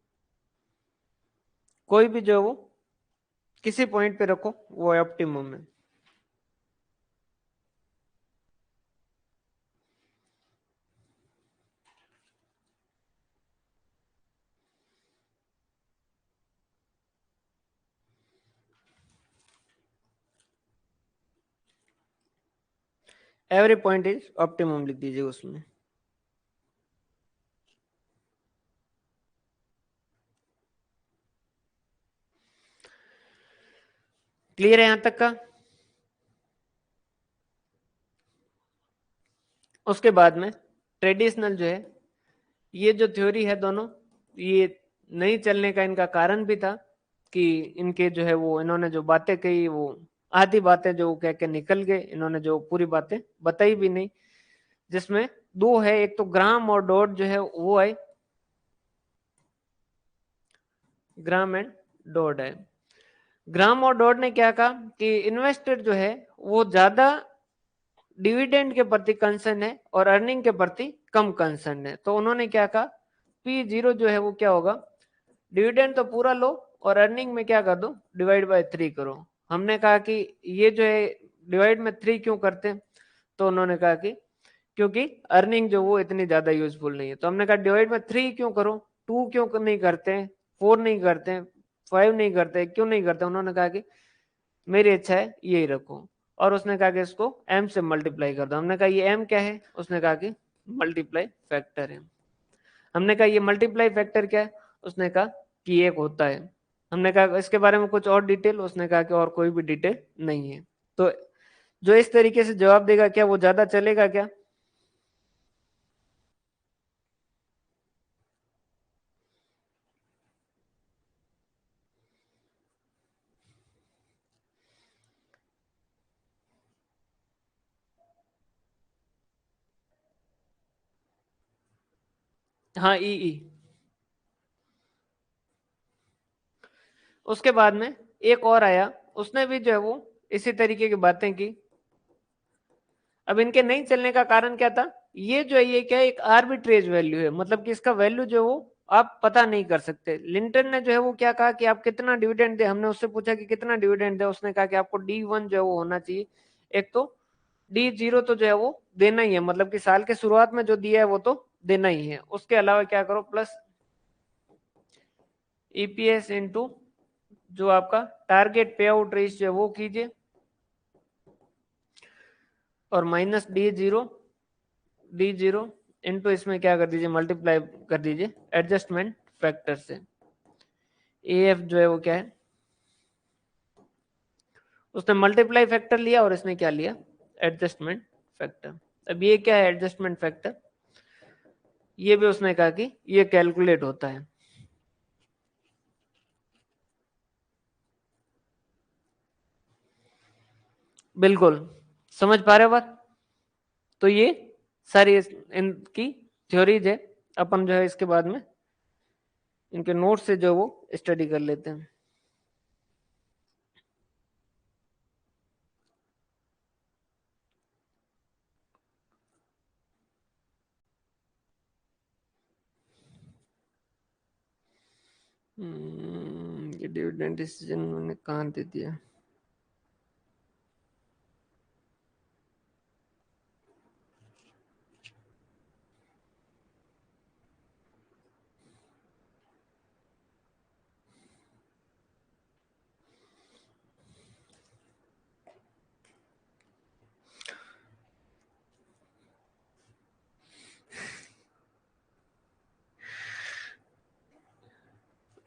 कोई भी जो है वो किसी पॉइंट पे रखो वो ऑप्टिमम है। एवरी पॉइंट इज ऑप्टिमम लिख दीजिए उसमें। क्लियर है यहां तक का? उसके बाद में ट्रेडिशनल जो है, ये जो थ्योरी है दोनों, ये नहीं चलने का इनका कारण भी था कि इनके जो है वो इन्होंने जो बातें कही वो आधी बातें जो कह के निकल गए, इन्होंने जो पूरी बातें बताई भी नहीं, जिसमें दो है, एक तो ग्राम और डॉट जो है वो है, ग्राम एंड डॉट है। ग्राम और डॉट ने क्या कहा कि इन्वेस्टर जो है वो ज्यादा डिविडेंड के प्रति कंसर्न है और अर्निंग के प्रति कम कंसर्न है, तो उन्होंने क्या कहा, P0 जो है वो क्या होगा, डिविडेंड तो पूरा लो और अर्निंग में क्या कर दो, डिवाइड बाय 3 करो। हमने कहा कि ये जो है डिवाइड में 3 क्यों करते हैं, तो उन्होंने कहा कि क्योंकि अर्निंग जो वो इतनी ज्यादा यूजफुल नहीं है, तो हमने कहा डिवाइड में 3 क्यों करो, 2 क्यों नहीं करते हैं, 4 नहीं करते हैं, 5 नहीं करते, क्यों नहीं करते, उन्होंने कहा कि मेरी इच्छा है यही रखो, और उसने कहा कि इसको m से मल्टीप्लाई कर दो। हमने कहा ये m क्या है, उसने कहा कि मल्टीप्लाई फैक्टर है। हमने कहा ये मल्टीप्लाई फैक्टर क्या है, उसने कहा कि एक होता है। हमने कहा इसके बारे में कुछ और डिटेल, उसने कहा कि और कोई भी डिटेल नहीं है। तो जो इस तरीके से जवाब देगा क्या वो ज्यादा चलेगा क्या? हाँ ई। उसके बाद में एक और आया, उसने भी जो है वो इसी तरीके की बातें की। अब इनके नहीं चलने का कारण क्या था, ये जो है ये क्या है, एक आर्बिट्रेज वैल्यू है, मतलब कि इसका वैल्यू जो है वो आप पता नहीं कर सकते। लिंटन ने जो है वो क्या कहा कि आप कितना डिविडेंड दे, हमने उससे पूछा कि कितना डिविडेंड दे, उसने कहा कि आपको D1 जो है वो होना चाहिए, एक तो D0 तो जो है वो देना ही है, मतलब कि साल के शुरुआत में जो दिया है वो तो देना ही है। उसके अलावा क्या करो, प्लस ईपीएस इंटू जो आपका टारगेट पे आउट रेशियो है वो कीजिए, और माइनस डी जीरो इंटू इसमें क्या कर दीजिए, मल्टीप्लाई कर दीजिए एडजस्टमेंट फैक्टर से। एफ जो है वो क्या है, उसने मल्टीप्लाई फैक्टर लिया और इसने क्या लिया, एडजस्टमेंट फैक्टर। अब ये क्या है एडजस्टमेंट फैक्टर, ये भी उसने कहा कि ये कैलकुलेट होता है। बिल्कुल समझ पा रहे हो बात। तो ये सारी इनकी थ्योरीज है, अपन जो है इसके बाद में इनके नोट से जो वो स्टडी कर लेते हैं। ये डिविडेंड डिसीजन मैंने कहाँ दे दिया,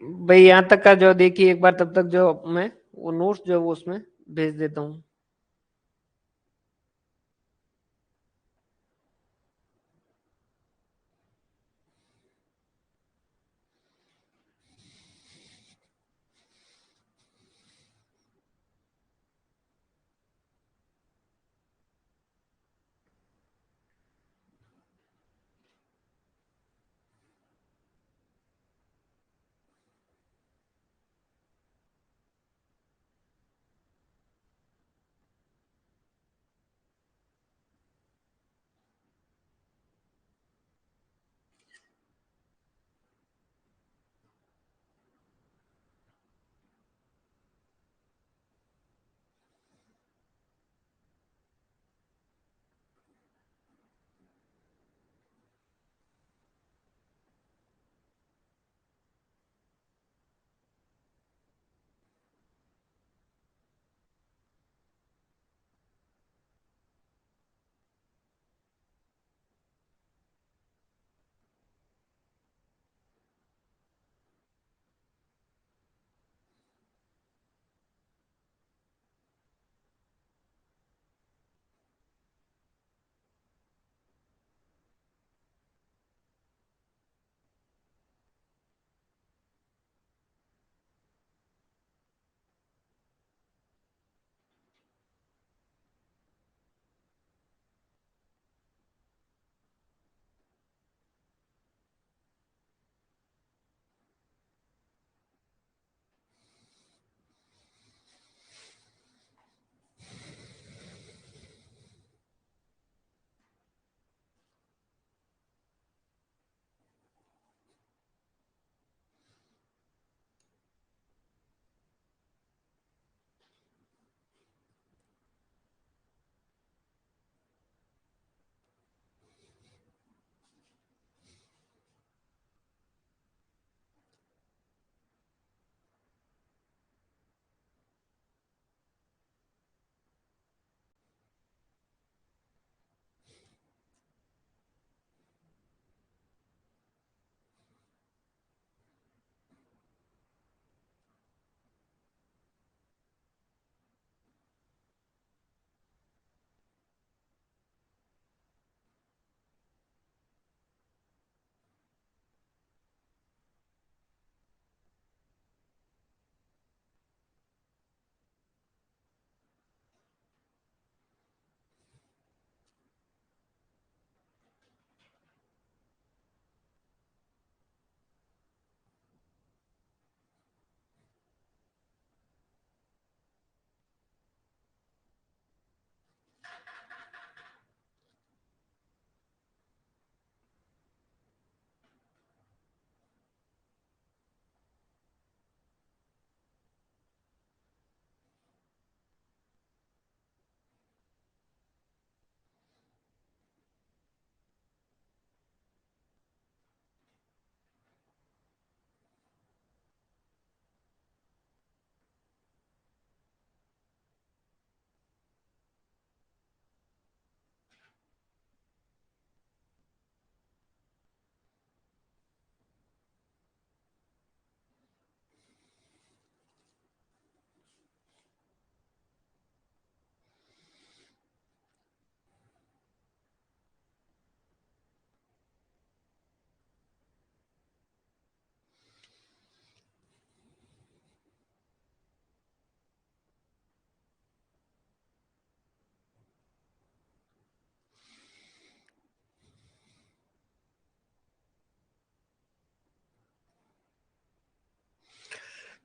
भाई यहाँ तक का जो देखिए एक बार, तब तक जो मैं वो नोट्स जो है वो उसमें भेज देता हूँ।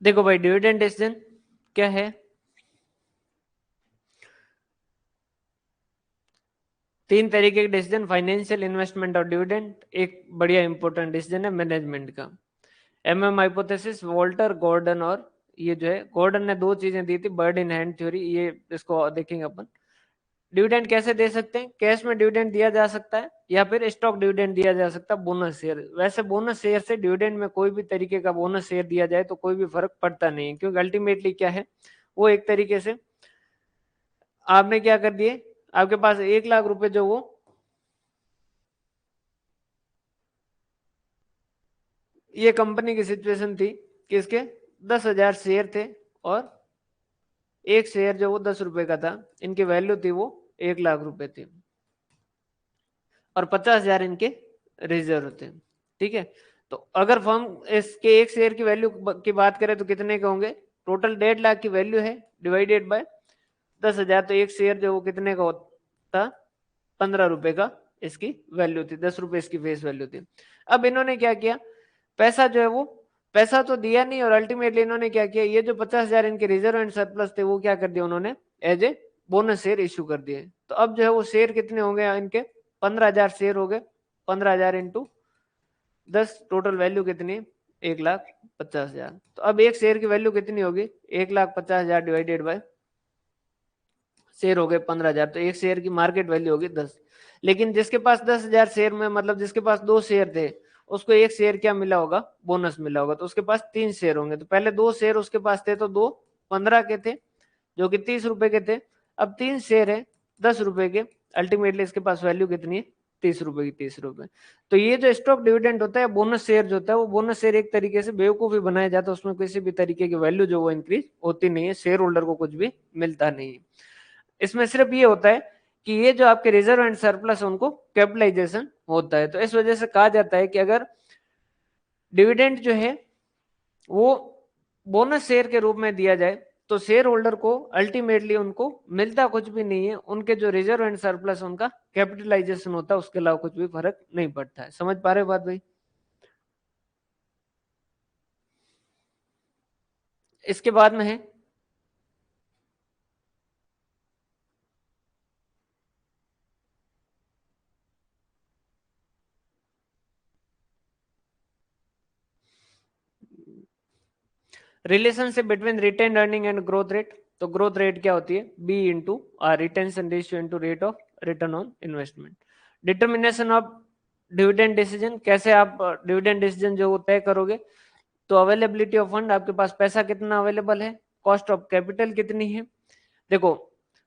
देखो भाई डिविडेंड डिसीजन क्या है, तीन तरीके के डिसीजन, फाइनेंशियल, इन्वेस्टमेंट और डिविडेंड। एक बढ़िया इंपॉर्टेंट डिसीजन है मैनेजमेंट का। एमएम हाइपोथेसिस, वॉल्टर गॉर्डन, और ये जो है गॉर्डन ने दो चीजें दी थी, बर्ड इन हैंड थ्योरी, ये इसको देखेंगे अपन। डिविडेंड कैसे दे सकते हैं, कैश में डिविडेंड दिया जा सकता है या फिर स्टॉक डिविडेंड दिया जा सकता है, बोनस शेयर। वैसे बोनस शेयर से डिविडेंड में कोई भी तरीके का बोनस शेयर दिया जाए तो कोई भी फर्क पड़ता नहीं है, क्योंकि अल्टीमेटली क्या है, वो एक तरीके से आपने क्या कर दिए, आपके पास 1 लाख रुपए जो वो, ये कंपनी की सिचुएशन थी कि इसके 10,000 शेयर थे और एक शेयर जो वो 10 रुपए का था, इनकी वैल्यू थी वो 1 लाख रुपए थी और 50,000 इनके रिजर्व थे। ठीक है, तो अगर फर्म इसके एक शेयर की वैल्यू की बात करें तो कितने के होंगे, टोटल 1.5 लाख की वैल्यू है, डिवाइडेड बाय 10,000, तो एक शेयर जो वो कितने का होता, 15 रुपए का इसकी वैल्यू थी, 10 रुपए इसकी फेस वैल्यू थी। अब इन्होंने क्या किया, पैसा जो है वो, पैसा तो दिया नहीं और अल्टीमेटली इन्होंने क्या किया, ये जो 50,000 इनके रिजर्व एंड सरप्लस थे वो क्या कर दिया उन्होंने, as a bonus share issue कर दिए। तो अब जो है वो शेयर कितने हो गए इनके, 15,000 शेयर हो गए, 15,000 इंटू 10, टोटल वैल्यू कितनी, 1,50,000। तो अब एक शेयर की वैल्यू कितनी होगी, 1,50,000 डिवाइडेड बाय शेयर हो गए 15,000, तो एक शेयर की मार्केट वैल्यू होगी 10। लेकिन जिसके पास 10,000 शेयर में, मतलब जिसके पास 2 शेयर थे, उसको एक शेयर क्या मिला होगा, बोनस मिला होगा, तो उसके पास 3 शेयर होंगे। तो पहले 2 शेयर उसके पास थे तो 2 15 के थे जो कि 30 रुपए के थे, अब 3 शेयर है 10 रुपए के, अल्टीमेटली इसके पास वैल्यू कितनी है, 30 रुपए की, 30 रुपए। तो ये जो स्टॉक डिविडेंड होता है, बोनस शेयर जो होता है, वो बोनस शेयर एक तरीके से बेवकूफी बनाया जाता है, उसमें किसी भी तरीके की वैल्यू जो वो इंक्रीज होती नहीं है, शेयर होल्डर को कुछ भी मिलता नहीं है। इसमें सिर्फ ये होता है कि ये जो आपके रिजर्व एंड सरप्लस है उनको कैपिटलाइजेशन होता है। तो इस वजह से कहा जाता है कि अगर डिविडेंड जो है वो बोनस शेयर के रूप में दिया जाए तो शेयर होल्डर को अल्टीमेटली उनको मिलता कुछ भी नहीं है, उनके जो रिजर्व एंड सरप्लस उनका कैपिटलाइजेशन होता है, उसके अलावा कुछ भी फर्क नहीं पड़ता है। समझ पा रहे हो बात भाई? इसके बाद में है relationship between retain earning and growth rate. तो ग्रोथ रेट क्या होती है, B into R, retention ratio into rate of return on investment. Determination of dividend decision, कैसे आप डिविडेंड डिसीजन जो तय करोगे, तो अवेलेबिलिटी ऑफ फंड, आपके पास पैसा कितना अवेलेबल है, कॉस्ट ऑफ कैपिटल कितनी है। देखो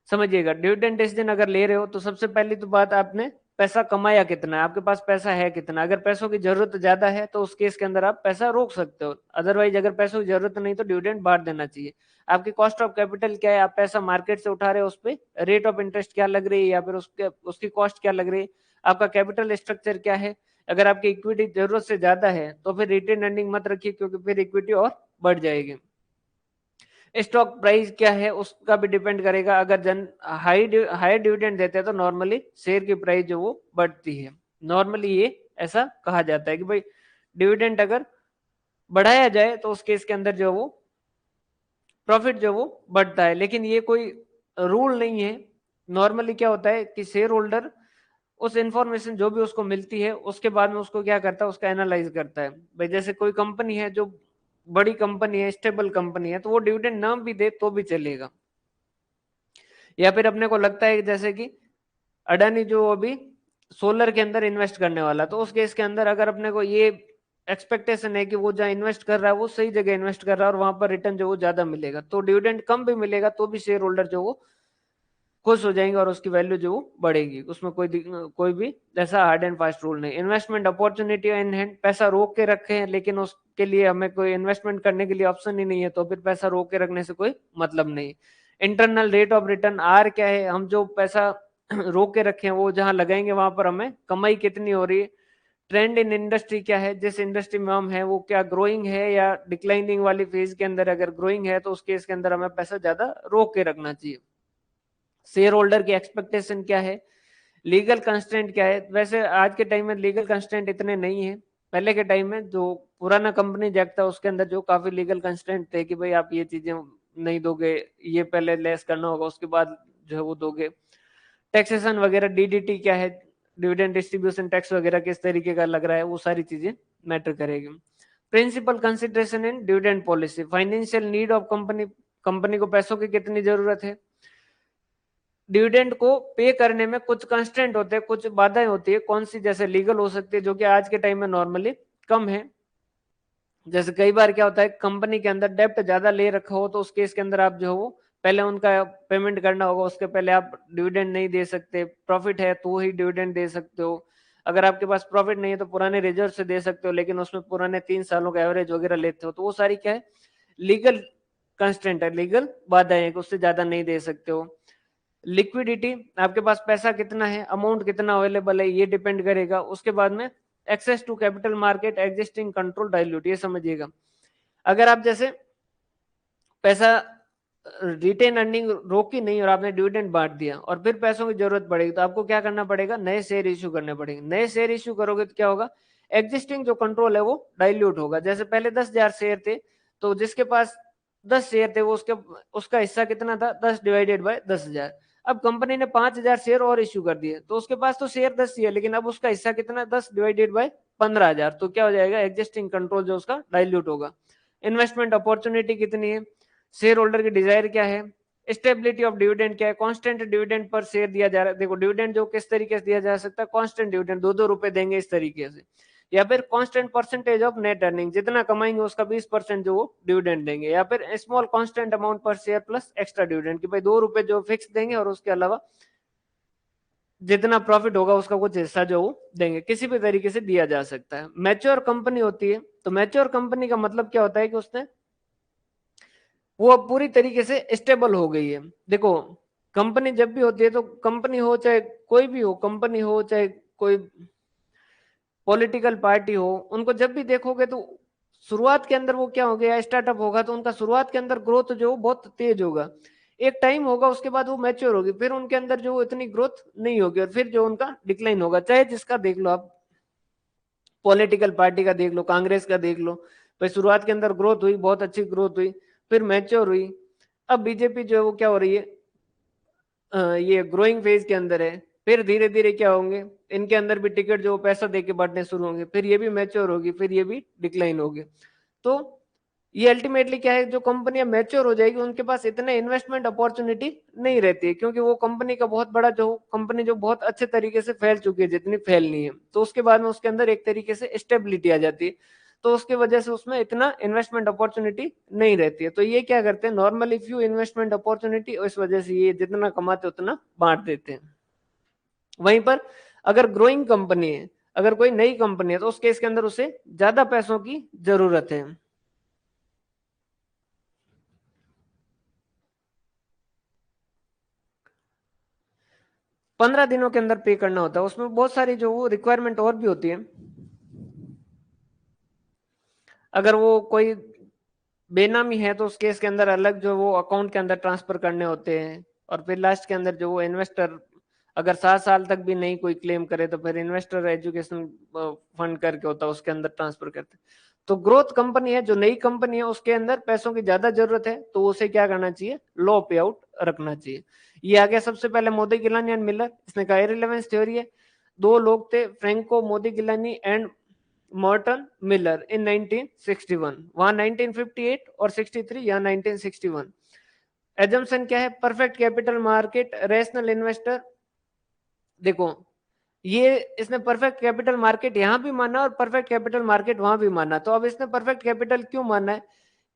समझिएगा, डिविडेंड डिसीजन अगर ले रहे हो तो सबसे पहली तो बात, आपने पैसा कमाया कितना है, आपके पास पैसा है कितना। अगर पैसों की जरूरत ज्यादा है तो उस केस के अंदर आप पैसा रोक सकते हो, अदरवाइज अगर पैसों की जरूरत नहीं तो डिविडेंड बांट देना चाहिए। आपकी कॉस्ट ऑफ कैपिटल क्या है, आप पैसा मार्केट से उठा रहे हो, उस पर रेट ऑफ इंटरेस्ट क्या लग रही है या फिर उसकी कॉस्ट क्या लग रही है। आपका कैपिटल स्ट्रक्चर क्या है, अगर आपकी इक्विटी जरूरत से ज्यादा है तो फिर रिटेन अर्निंग मत रखिए, क्योंकि फिर इक्विटी और बढ़ जाएगी। स्टॉक प्राइस क्या है उसका भी डिपेंड करेगा, अगर जन हाई डिविडेंड देते हैं तो नॉर्मली शेयर की प्राइस जो वो बढ़ती है। नॉर्मली ये ऐसा कहा जाता है कि भाई डिविडेंड अगर बढ़ाया जाए तो उस केस के अंदर जो वो प्रॉफिट जो वो बढ़ता है, लेकिन ये कोई रूल नहीं है। नॉर्मली क्या होता है कि शेयर होल्डर उस इंफॉर्मेशन जो भी उसको मिलती है उसके बाद में उसको क्या करता है, उसका एनालाइज करता है। भाई जैसे कोई कंपनी है जो बड़ी कंपनी है, स्टेबल कंपनी है, तो वो डिविडेंड ना भी दे तो भी चलेगा। या फिर अपने को लगता है जैसे कि अडानी जो अभी सोलर के अंदर इन्वेस्ट करने वाला, तो उस केस के अंदर अगर अपने को ये एक्सपेक्टेशन है कि वो जहाँ इन्वेस्ट कर रहा है वो सही जगह इन्वेस्ट कर रहा है और वहां पर रिटर्न जो वो ज्यादा मिलेगा, तो डिविडेंड कम भी मिलेगा तो भी शेयर होल्डर जो वो खुश हो जाएंगे और उसकी वैल्यू जो वो बढ़ेगी। उसमें कोई भी ऐसा हार्ड एंड फास्ट रूल नहीं। इन्वेस्टमेंट अपॉर्चुनिटी इन हैंड, पैसा रोक के रखे हैं लेकिन उसके लिए हमें कोई इन्वेस्टमेंट करने के लिए ऑप्शन ही नहीं है, तो फिर पैसा रोक के रखने से कोई मतलब नहीं। Internal rate of return, R क्या है, हम जो पैसा रोक के रखे हैं वो जहां लगाएंगे वहां पर हमें कमाई कितनी हो रही है। ट्रेंड इन इंडस्ट्री क्या है, जिस इंडस्ट्री में हम है वो क्या ग्रोइंग है या डिक्लाइनिंग वाली फेज के अंदर, अगर ग्रोइंग है तो उस केस के अंदर हमें पैसा ज्यादा रोक के रखना चाहिए। शेयर होल्डर की एक्सपेक्टेशन क्या है, लीगल कंस्ट्रेंट क्या है। वैसे आज के टाइम में लीगल कंस्ट्रेंट इतने नहीं है, पहले के टाइम में जो पुराना कंपनी एक्ट था उसके अंदर जो काफी लीगल कंस्ट्रेंट थे कि भाई आप ये चीजें नहीं दोगे, ये पहले लेस करना होगा, उसके बाद जो है वो दोगे। टैक्सेशन वगैरह, डीडीटी क्या है, डिविडेंड डिस्ट्रीब्यूशन टैक्स वगैरह किस तरीके का लग रहा है, वो सारी चीजें मैटर करेगी। Principal consideration in dividend policy, financial need of company, company को पैसों की कितनी जरूरत है। डिविडेंड को पे करने में कुछ कंस्टेंट होते हैं, कुछ बाधाएं होती है, कौन सी, जैसे लीगल हो सकती है जो कि आज के टाइम में नॉर्मली कम है। जैसे कई बार क्या होता है कंपनी के अंदर डेप्ट ज्यादा ले रखा हो तो उस केस के अंदर आप जो हो पहले उनका पेमेंट करना होगा, उसके पहले आप डिविडेंड नहीं दे सकते। प्रॉफिट है तो ही डिविडेंड दे सकते हो, अगर आपके पास प्रॉफिट नहीं है तो पुराने रिजर्व से दे सकते हो, लेकिन उसमें पुराने 3 सालों का एवरेज वगैरह लेते हो, तो वो सारी क्या है लीगल कंस्टेंट है, लीगल बाधाएं है कि उससे ज्यादा नहीं दे सकते हो। लिक्विडिटी, आपके पास पैसा कितना है, अमाउंट कितना अवेलेबल है, ये डिपेंड करेगा। उसके बाद में access to capital market, existing control dilute, ये समझिएगा। अगर आप जैसे पैसा रिटेन अर्निंग रोकी नहीं और आपने डिविडेंड बांट दिया और फिर पैसों की जरूरत पड़ेगी तो आपको क्या करना पड़ेगा, नए शेयर इश्यू करने पड़ेंगे। नए शेयर इश्यू करोगे तो क्या होगा, एग्जिस्टिंग जो कंट्रोल है वो डाइल्यूट होगा। जैसे पहले 10,000 शेयर थे तो जिसके पास 10 शेयर थे वो उसका हिस्सा कितना था, 10 डिवाइडेड बाय 10,000। अब कंपनी ने 5,000 शेयर और इश्यू कर दिए तो उसके पास तो शेयर 10 ही है, लेकिन अब उसका हिस्सा कितना, 10 डिवाइडेड बाय 15,000, तो क्या हो जाएगा, एग्जिस्टिंग कंट्रोल जो उसका डाइल्यूट होगा। इन्वेस्टमेंट अपॉर्चुनिटी कितनी है, शेयर होल्डर की डिजायर क्या है, स्टेबिलिटी ऑफ डिविडेंड क्या है, कांस्टेंट डिविडेंड पर शेयर दिया जा रहा है। देखो डिविडेंड जो किस तरीके से दिया जा सकता है, कांस्टेंट डिविडेंड 2-2 रुपए देंगे इस तरीके से, या फिर constant percentage of net earning, जितना कमाएंगे उसका 20% जो वो डिविडेंड देंगे, या फिर स्मॉल कांस्टेंट अमाउंट पर शेयर प्लस एक्स्ट्रा डिविडेंड कि भाई 2 रुपए जो फिक्स देंगे और उसके अलावा जितना प्रॉफिट होगा उसका कुछ हिस्सा जो वो देंगे, किसी भी तरीके से दिया जा सकता है। मैच्योर कंपनी होती है तो मैच्योर कंपनी का मतलब क्या होता है कि उसने वो अब पूरी तरीके से स्टेबल हो गई है। देखो कंपनी जब भी होती है तो कंपनी हो चाहे कोई भी हो, कंपनी हो चाहे कोई पॉलिटिकल पार्टी हो, उनको जब भी देखोगे तो शुरुआत के अंदर वो क्या हो गया, स्टार्टअप होगा तो उनका शुरुआत के अंदर ग्रोथ जो बहुत तेज होगा, एक टाइम होगा उसके बाद वो मैच्योर होगी, फिर उनके अंदर जो इतनी ग्रोथ नहीं होगी और फिर जो उनका डिक्लाइन होगा। चाहे जिसका देख लो आप, पॉलिटिकल पार्टी का देख लो, कांग्रेस का देख लो, भाई शुरुआत के अंदर ग्रोथ हुई, बहुत अच्छी ग्रोथ हुई, फिर मैच्योर हुई। अब बीजेपी जो है वो क्या हो रही है, ये ग्रोइंग फेज के अंदर है, फिर धीरे धीरे क्या होंगे, इनके अंदर भी टिकट जो पैसा देके बांटने शुरू होंगे, फिर ये भी मैच्योर होगी, फिर ये भी डिक्लाइन होगी। तो ये अल्टीमेटली क्या है, जो कंपनियां मैच्योर हो जाएगी उनके पास इतने इन्वेस्टमेंट अपॉर्चुनिटी नहीं रहती है, क्योंकि वो कंपनी का बहुत बड़ा जो कंपनी जो बहुत अच्छे तरीके से फैल चुकी है, जितनी फैलनी है, तो उसके बाद में उसके अंदर एक तरीके से स्टेबिलिटी आ जाती है, तो उसके वजह से उसमें इतना इन्वेस्टमेंट अपॉर्चुनिटी नहीं रहती है। तो ये क्या करते हैं, नॉर्मली फ्यू इन्वेस्टमेंट अपॉर्चुनिटी, इस वजह से ये जितना कमाते उतना बांट देते हैं। वहीं पर अगर ग्रोइंग कंपनी है, अगर कोई नई कंपनी है तो उस केस के अंदर उसे ज्यादा पैसों की जरूरत है। 15 दिनों के अंदर पे करना होता है, उसमें बहुत सारी जो वो रिक्वायरमेंट और भी होती है। अगर वो कोई बेनामी है तो उस केस के अंदर अलग जो वो अकाउंट के अंदर ट्रांसफर करने होते हैं, और फिर लास्ट के अंदर जो वो इन्वेस्टर अगर 7 साल तक भी नहीं कोई क्लेम करे तो फिर इन्वेस्टर एजुकेशन फंड करके होता है उसके अंदर ट्रांसफर करते हैं। तो ग्रोथ कंपनी है, जो नई कंपनी है उसके अंदर पैसों की ज्यादा जरूरत है, तो उसे क्या करना चाहिए, लो पे आउट रखना चाहिए। ये आ गया सबसे पहले मोदी गिलानी एंड मिलर, इसने कहा इररिलेवेंस थ्योरी है। दो लोग थे, Franco Modigliani and Merton Miller in 1961, वहां 1958 और 63, यहाँ 1961। एजम्पशन क्या है, perfect capital market, rational investor. देखो ये इसने परफेक्ट कैपिटल मार्केट यहाँ भी माना और परफेक्ट कैपिटल मार्केट वहां भी माना, तो अब इसने परफेक्ट कैपिटल क्यों माना है,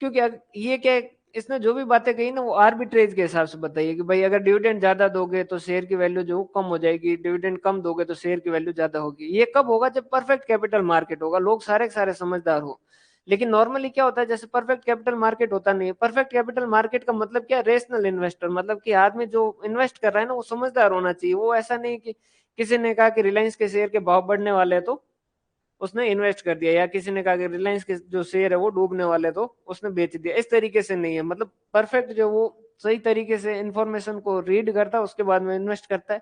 क्योंकि ये क्या है, इसने जो भी बातें कही ना वो आर्बिट्रेज के हिसाब से बताइए कि भाई अगर डिविडेंड ज्यादा दोगे तो शेयर की वैल्यू जो कम हो जाएगी, डिविडेंड कम दोगे तो शेयर की वैल्यू ज्यादा होगी। ये कब होगा, जब परफेक्ट कैपिटल मार्केट होगा, लोग सारे के सारे समझदार हो। लेकिन नॉर्मली क्या होता है, जैसे परफेक्ट कैपिटल मार्केट होता नहीं है। परफेक्ट कैपिटल मार्केट का मतलब क्या, रेशनल इन्वेस्टर, मतलब कि आदमी जो इन्वेस्ट कर रहा है ना वो समझदार होना चाहिए। वो ऐसा नहीं कि किसी ने कहा कि रिलायंस के शेयर के भाव बढ़ने वाले हैं तो उसने इन्वेस्ट कर दिया, या किसी ने कहा कि रिलायंस के जो शेयर है वो डूबने वाले तो उसने बेच दिया, इस तरीके से नहीं है। मतलब परफेक्ट जो वो सही तरीके से इंफॉर्मेशन को रीड करता है उसके बाद में इन्वेस्ट करता है,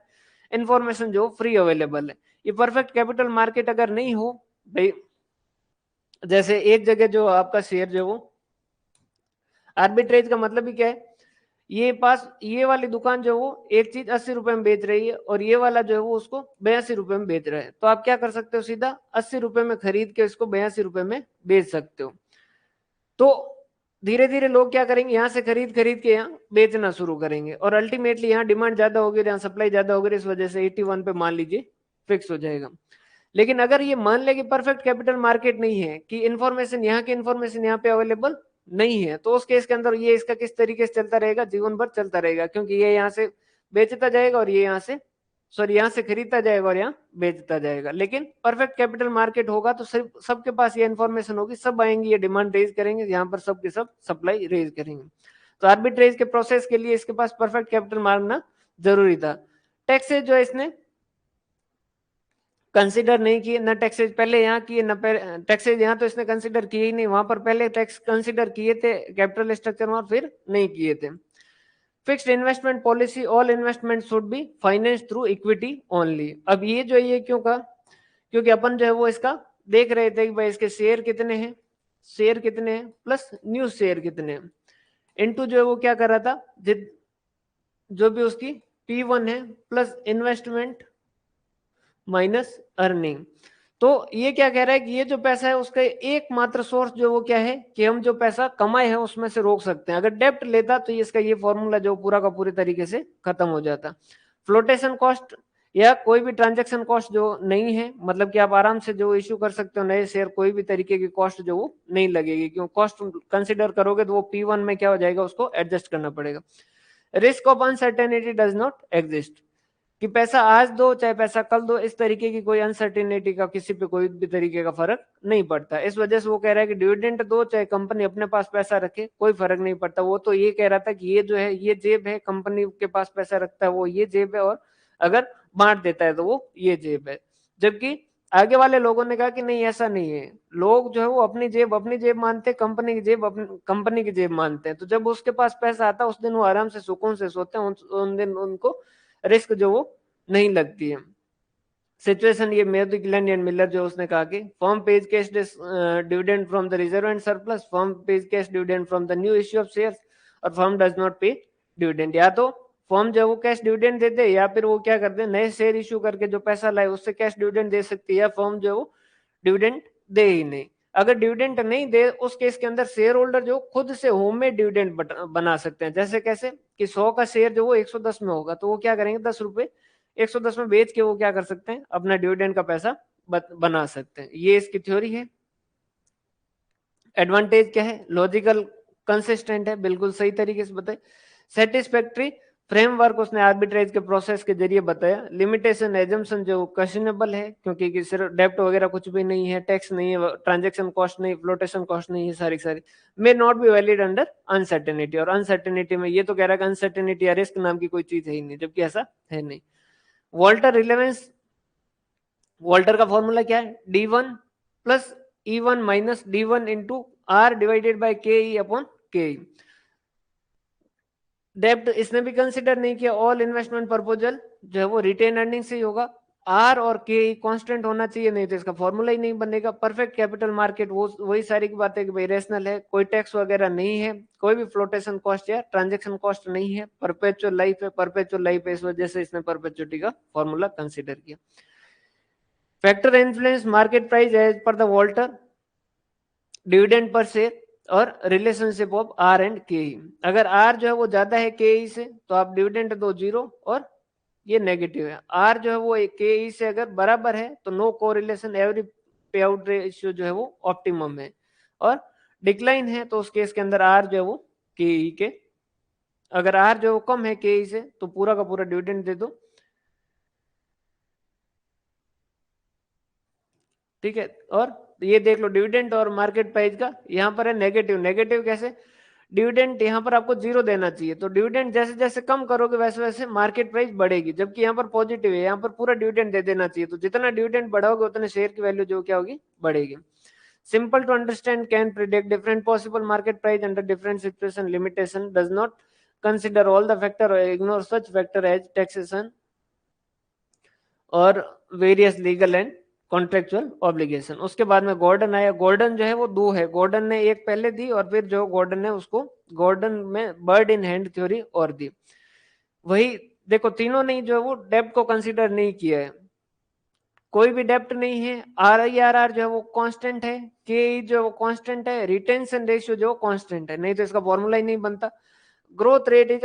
इंफॉर्मेशन जो फ्री अवेलेबल है। ये परफेक्ट कैपिटल मार्केट अगर नहीं हो भाई, जैसे एक जगह जो आपका शेयर जो वो आर्बिट्रेज का मतलब ही क्या है, ये वाली दुकान जो वो एक चीज 80 रुपए में बेच रही है और ये वाला जो है वो उसको 82 रुपए में बेच रहा है, तो आप क्या कर सकते हो, सीधा 80 रुपए में खरीद के इसको 82 रुपए में बेच सकते हो। तो धीरे धीरे लोग क्या करेंगे, यहाँ से खरीद खरीद के यहाँ बेचना शुरू करेंगे और अल्टीमेटली यहाँ डिमांड ज्यादा होगी, यहाँ सप्लाई ज्यादा होगी, इस वजह से 81 पे मान लीजिए फिक्स हो जाएगा। लेकिन अगर ये मान ले कि परफेक्ट कैपिटल मार्केट नहीं है, कि इन्फॉर्मेशन यहाँ की इन्फॉर्मेशन यहाँ पे अवेलेबल नहीं है, तो उस केस के अंदर ये इसका किस तरीके से चलता रहेगा, जीवन भर चलता रहेगा, क्योंकि ये यहाँ से बेचता जाएगा और ये यहाँ से यहाँ से खरीदता जाएगा और यहाँ बेचता जाएगा। लेकिन परफेक्ट कैपिटल मार्केट होगा तो सिर्फ सबके पास ये इन्फॉर्मेशन होगी, सब आएंगे, ये डिमांड रेज करेंगे, यहाँ पर सब के सब सप्लाई रेज करेंगे। तो आर्बिट्रेज के प्रोसेस के लिए इसके पास परफेक्ट कैपिटल मांगना जरूरी था। टैक्सेज जो है इसने कंसिडर नहीं किए, न टैक्सेज पहले यहाँ किए, न टैक्सेज यहाँ तो इसने कंसिडर किए ही नहीं, वहां पर पहले टैक्स कंसिडर किए थे कैपिटल स्ट्रक्चर में, फिर नहीं किए थे। Fixed investment policy, all investment should be finance through equity only. अब ये जो ये क्यों कहा, क्योंकि अपन जो है वो इसका देख रहे थे कि भाई इसके शेयर कितने हैं, शेयर कितने हैं प्लस न्यू शेयर कितने हैं, इनटू जो है वो क्या कर रहा था, जो भी उसकी P1 है प्लस इन्वेस्टमेंट माइनस अर्निंग। तो ये क्या कह रहा है कि ये जो पैसा है उसका एकमात्र सोर्स जो वो क्या है, कि हम जो पैसा कमाए हैं उसमें से रोक सकते हैं। अगर डेप्ट लेता तो ये इसका ये फॉर्मूला जो पूरा का पूरी तरीके से खत्म हो जाता। फ्लोटेशन कॉस्ट या कोई भी ट्रांजैक्शन कॉस्ट जो नहीं है, मतलब कि आप आराम से जो इश्यू कर सकते हो नए शेयर, कोई भी तरीके की कॉस्ट जो वो नहीं लगेगी, क्यों कॉस्ट कंसिडर करोगे तो वो P1 में क्या हो जाएगा, उसको एडजस्ट करना पड़ेगा। Risk of uncertainty does not exist, कि पैसा आज दो चाहे पैसा कल दो, इस तरीके की कोई अनसर्टिनिटी का किसी पे कोई भी तरीके का फर्क नहीं पड़ता। इस वजह से वो कह रहा है कि डिविडेंड दो चाहे कंपनी अपने पास पैसा रखे, कोई फर्क नहीं पड़ता। वो तो ये कह रहा था कि ये जो है ये जेब है, कंपनी के पास पैसा रखता है वो ये जेब है, और अगर बांट देता है तो वो ये जेब है। जबकि आगे वाले लोगों ने कहा कि नहीं ऐसा नहीं है, लोग जो है वो अपनी जेब मानते, कंपनी की जेब अपनी कंपनी की जेब मानते हैं। तो जब उसके पास पैसा आता है उस दिन वो आराम से सुकून से सोते हैं, उन दिन उनको रिस्क जो वो नहीं लगती है। सिचुएशन ये मेडिक्लेन एंड मिलर जो उसने कहा कि firm page cache dividend from the reserve and surplus, firm page cache dividend from the new issue of shares, और फर्म डज नॉट पे डिविडेंड। या तो फर्म जो वो कैश डिविडेंड देते या फिर वो क्या करते हैं नए शेयर इश्यू करके जो पैसा लाए उससे कैश डिविडेंड दे सकती है, या फर्म जो वो डिविडेंड दे ही नहीं। अगर डिविडेंड नहीं दे उस केस के अंदर शेयर होल्डर जो खुद से होममेड डिविडेंड बना सकते हैं। जैसे कैसे कि 100 का शेयर जो वो 110 में होगा तो वो क्या करेंगे 10 रुपए 110 में बेच के वो क्या कर सकते हैं अपना डिविडेंड का पैसा बना सकते हैं। ये इसकी थ्योरी है। एडवांटेज क्या है, लॉजिकल कंसिस्टेंट है, बिल्कुल सही तरीके से बताए। सेटिस्फैक्ट्री फ्रेमवर्क उसने आर्बिट्रेज के प्रोसेस के जरिए बताया। लिमिटेशन एजम्पशन जो क्वेश्चनेबल है, क्योंकि सिर्फ डेप्ट वगैरह कुछ भी नहीं है, टैक्स नहीं है, ट्रांजैक्शन कॉस्ट नहीं, फ्लोटेशन कॉस्ट नहीं है, सारी may not be valid under uncertainty. और अनसर्टेनिटी में ये तो कह रहा है कि अनसर्टेनिटी या रिस्क नाम की कोई चीज है ही नहीं, जबकि ऐसा है नहीं। वॉल्टर रिलेवेंस, वॉल्टर का फॉर्मूला क्या है, D1 plus E1 minus D1 into R divided by KE upon KE। डेप्ट इसने भी कंसिडर नहीं किया। ऑल इन्वेस्टमेंट प्रपोजल जो है वो रिटेन अर्निंग से ही होगा। R और KE कांस्टेंट होना चाहिए, नहीं तो इसका फॉर्मूला ही नहीं बनेगा। परफेक्ट कैपिटल मार्केट वो वही सारी की बात है कि भाई रेशनल है, कोई टैक्स वगैरह नहीं है, कोई भी फ्लोटेशन कॉस्ट या ट्रांजेक्शन कॉस्ट नहीं है, परपेचुअल लाइफ है, परपेचुअल लाइफ है, इस वजह से इसने परपेचुअलिटी का फॉर्मूला कंसिडर किया। Factor influence market price as per the Walter, dividend per share और relationship of R and KE। अगर R जो है वो ज्यादा है KE से तो आप डिविडेंड दो 0 और ये नेगेटिव है। R जो है वो KE से अगर बराबर है तो नो कोरिलेशन, एवरी पे आउट रेशियो जो है वो ऑप्टिमम है। और डिक्लाइन है तो उस केस के अंदर R जो है वो KE के, अगर R जो है वो कम है KE से तो पूरा का पूरा डिविडेंड दे दो, ठीक है। और ये देख लो डिविडेंड और मार्केट प्राइस का यहाँ पर है नेगेटिव। नेगेटिव कैसे, डिविडेंड यहाँ पर आपको 0 देना चाहिए, तो डिविडेंड जैसे जैसे कम करोगे वैसे वैसे मार्केट प्राइस बढ़ेगी, जबकि यहाँ पर पॉजिटिव है, यहाँ पर पूरा डिविडेंड दे देना चाहिए। तो जितना डिविडेंड बढ़ाओगे उतने शेयर की वैल्यू जो क्या होगी बढ़ेगी। Simple to understand, can predict different possible market price under different situation, limitation, does not consider all the factor और ignore such factor as taxation और various legal and contractual obligation. उसके बाद में गॉर्डन आया। गॉर्डन जो है वो दो है, गॉर्डन ने एक पहले दी और फिर जो गॉर्डन ने उसको गॉर्डन में बर्ड इन हैंड थ्योरी और दी। वही देखो तीनों ने जो है वो डेप्ट को कंसीडर नहीं किया है, कोई भी डेप्ट नहीं है। RIRR जो है वो कांस्टेंट है, के जो है वो कांस्टेंट है, रिटेंशन रेशियो जो कांस्टेंट है, नहीं तो इसका फॉर्मूला ही नहीं बनता। ग्रोथ रेट इज,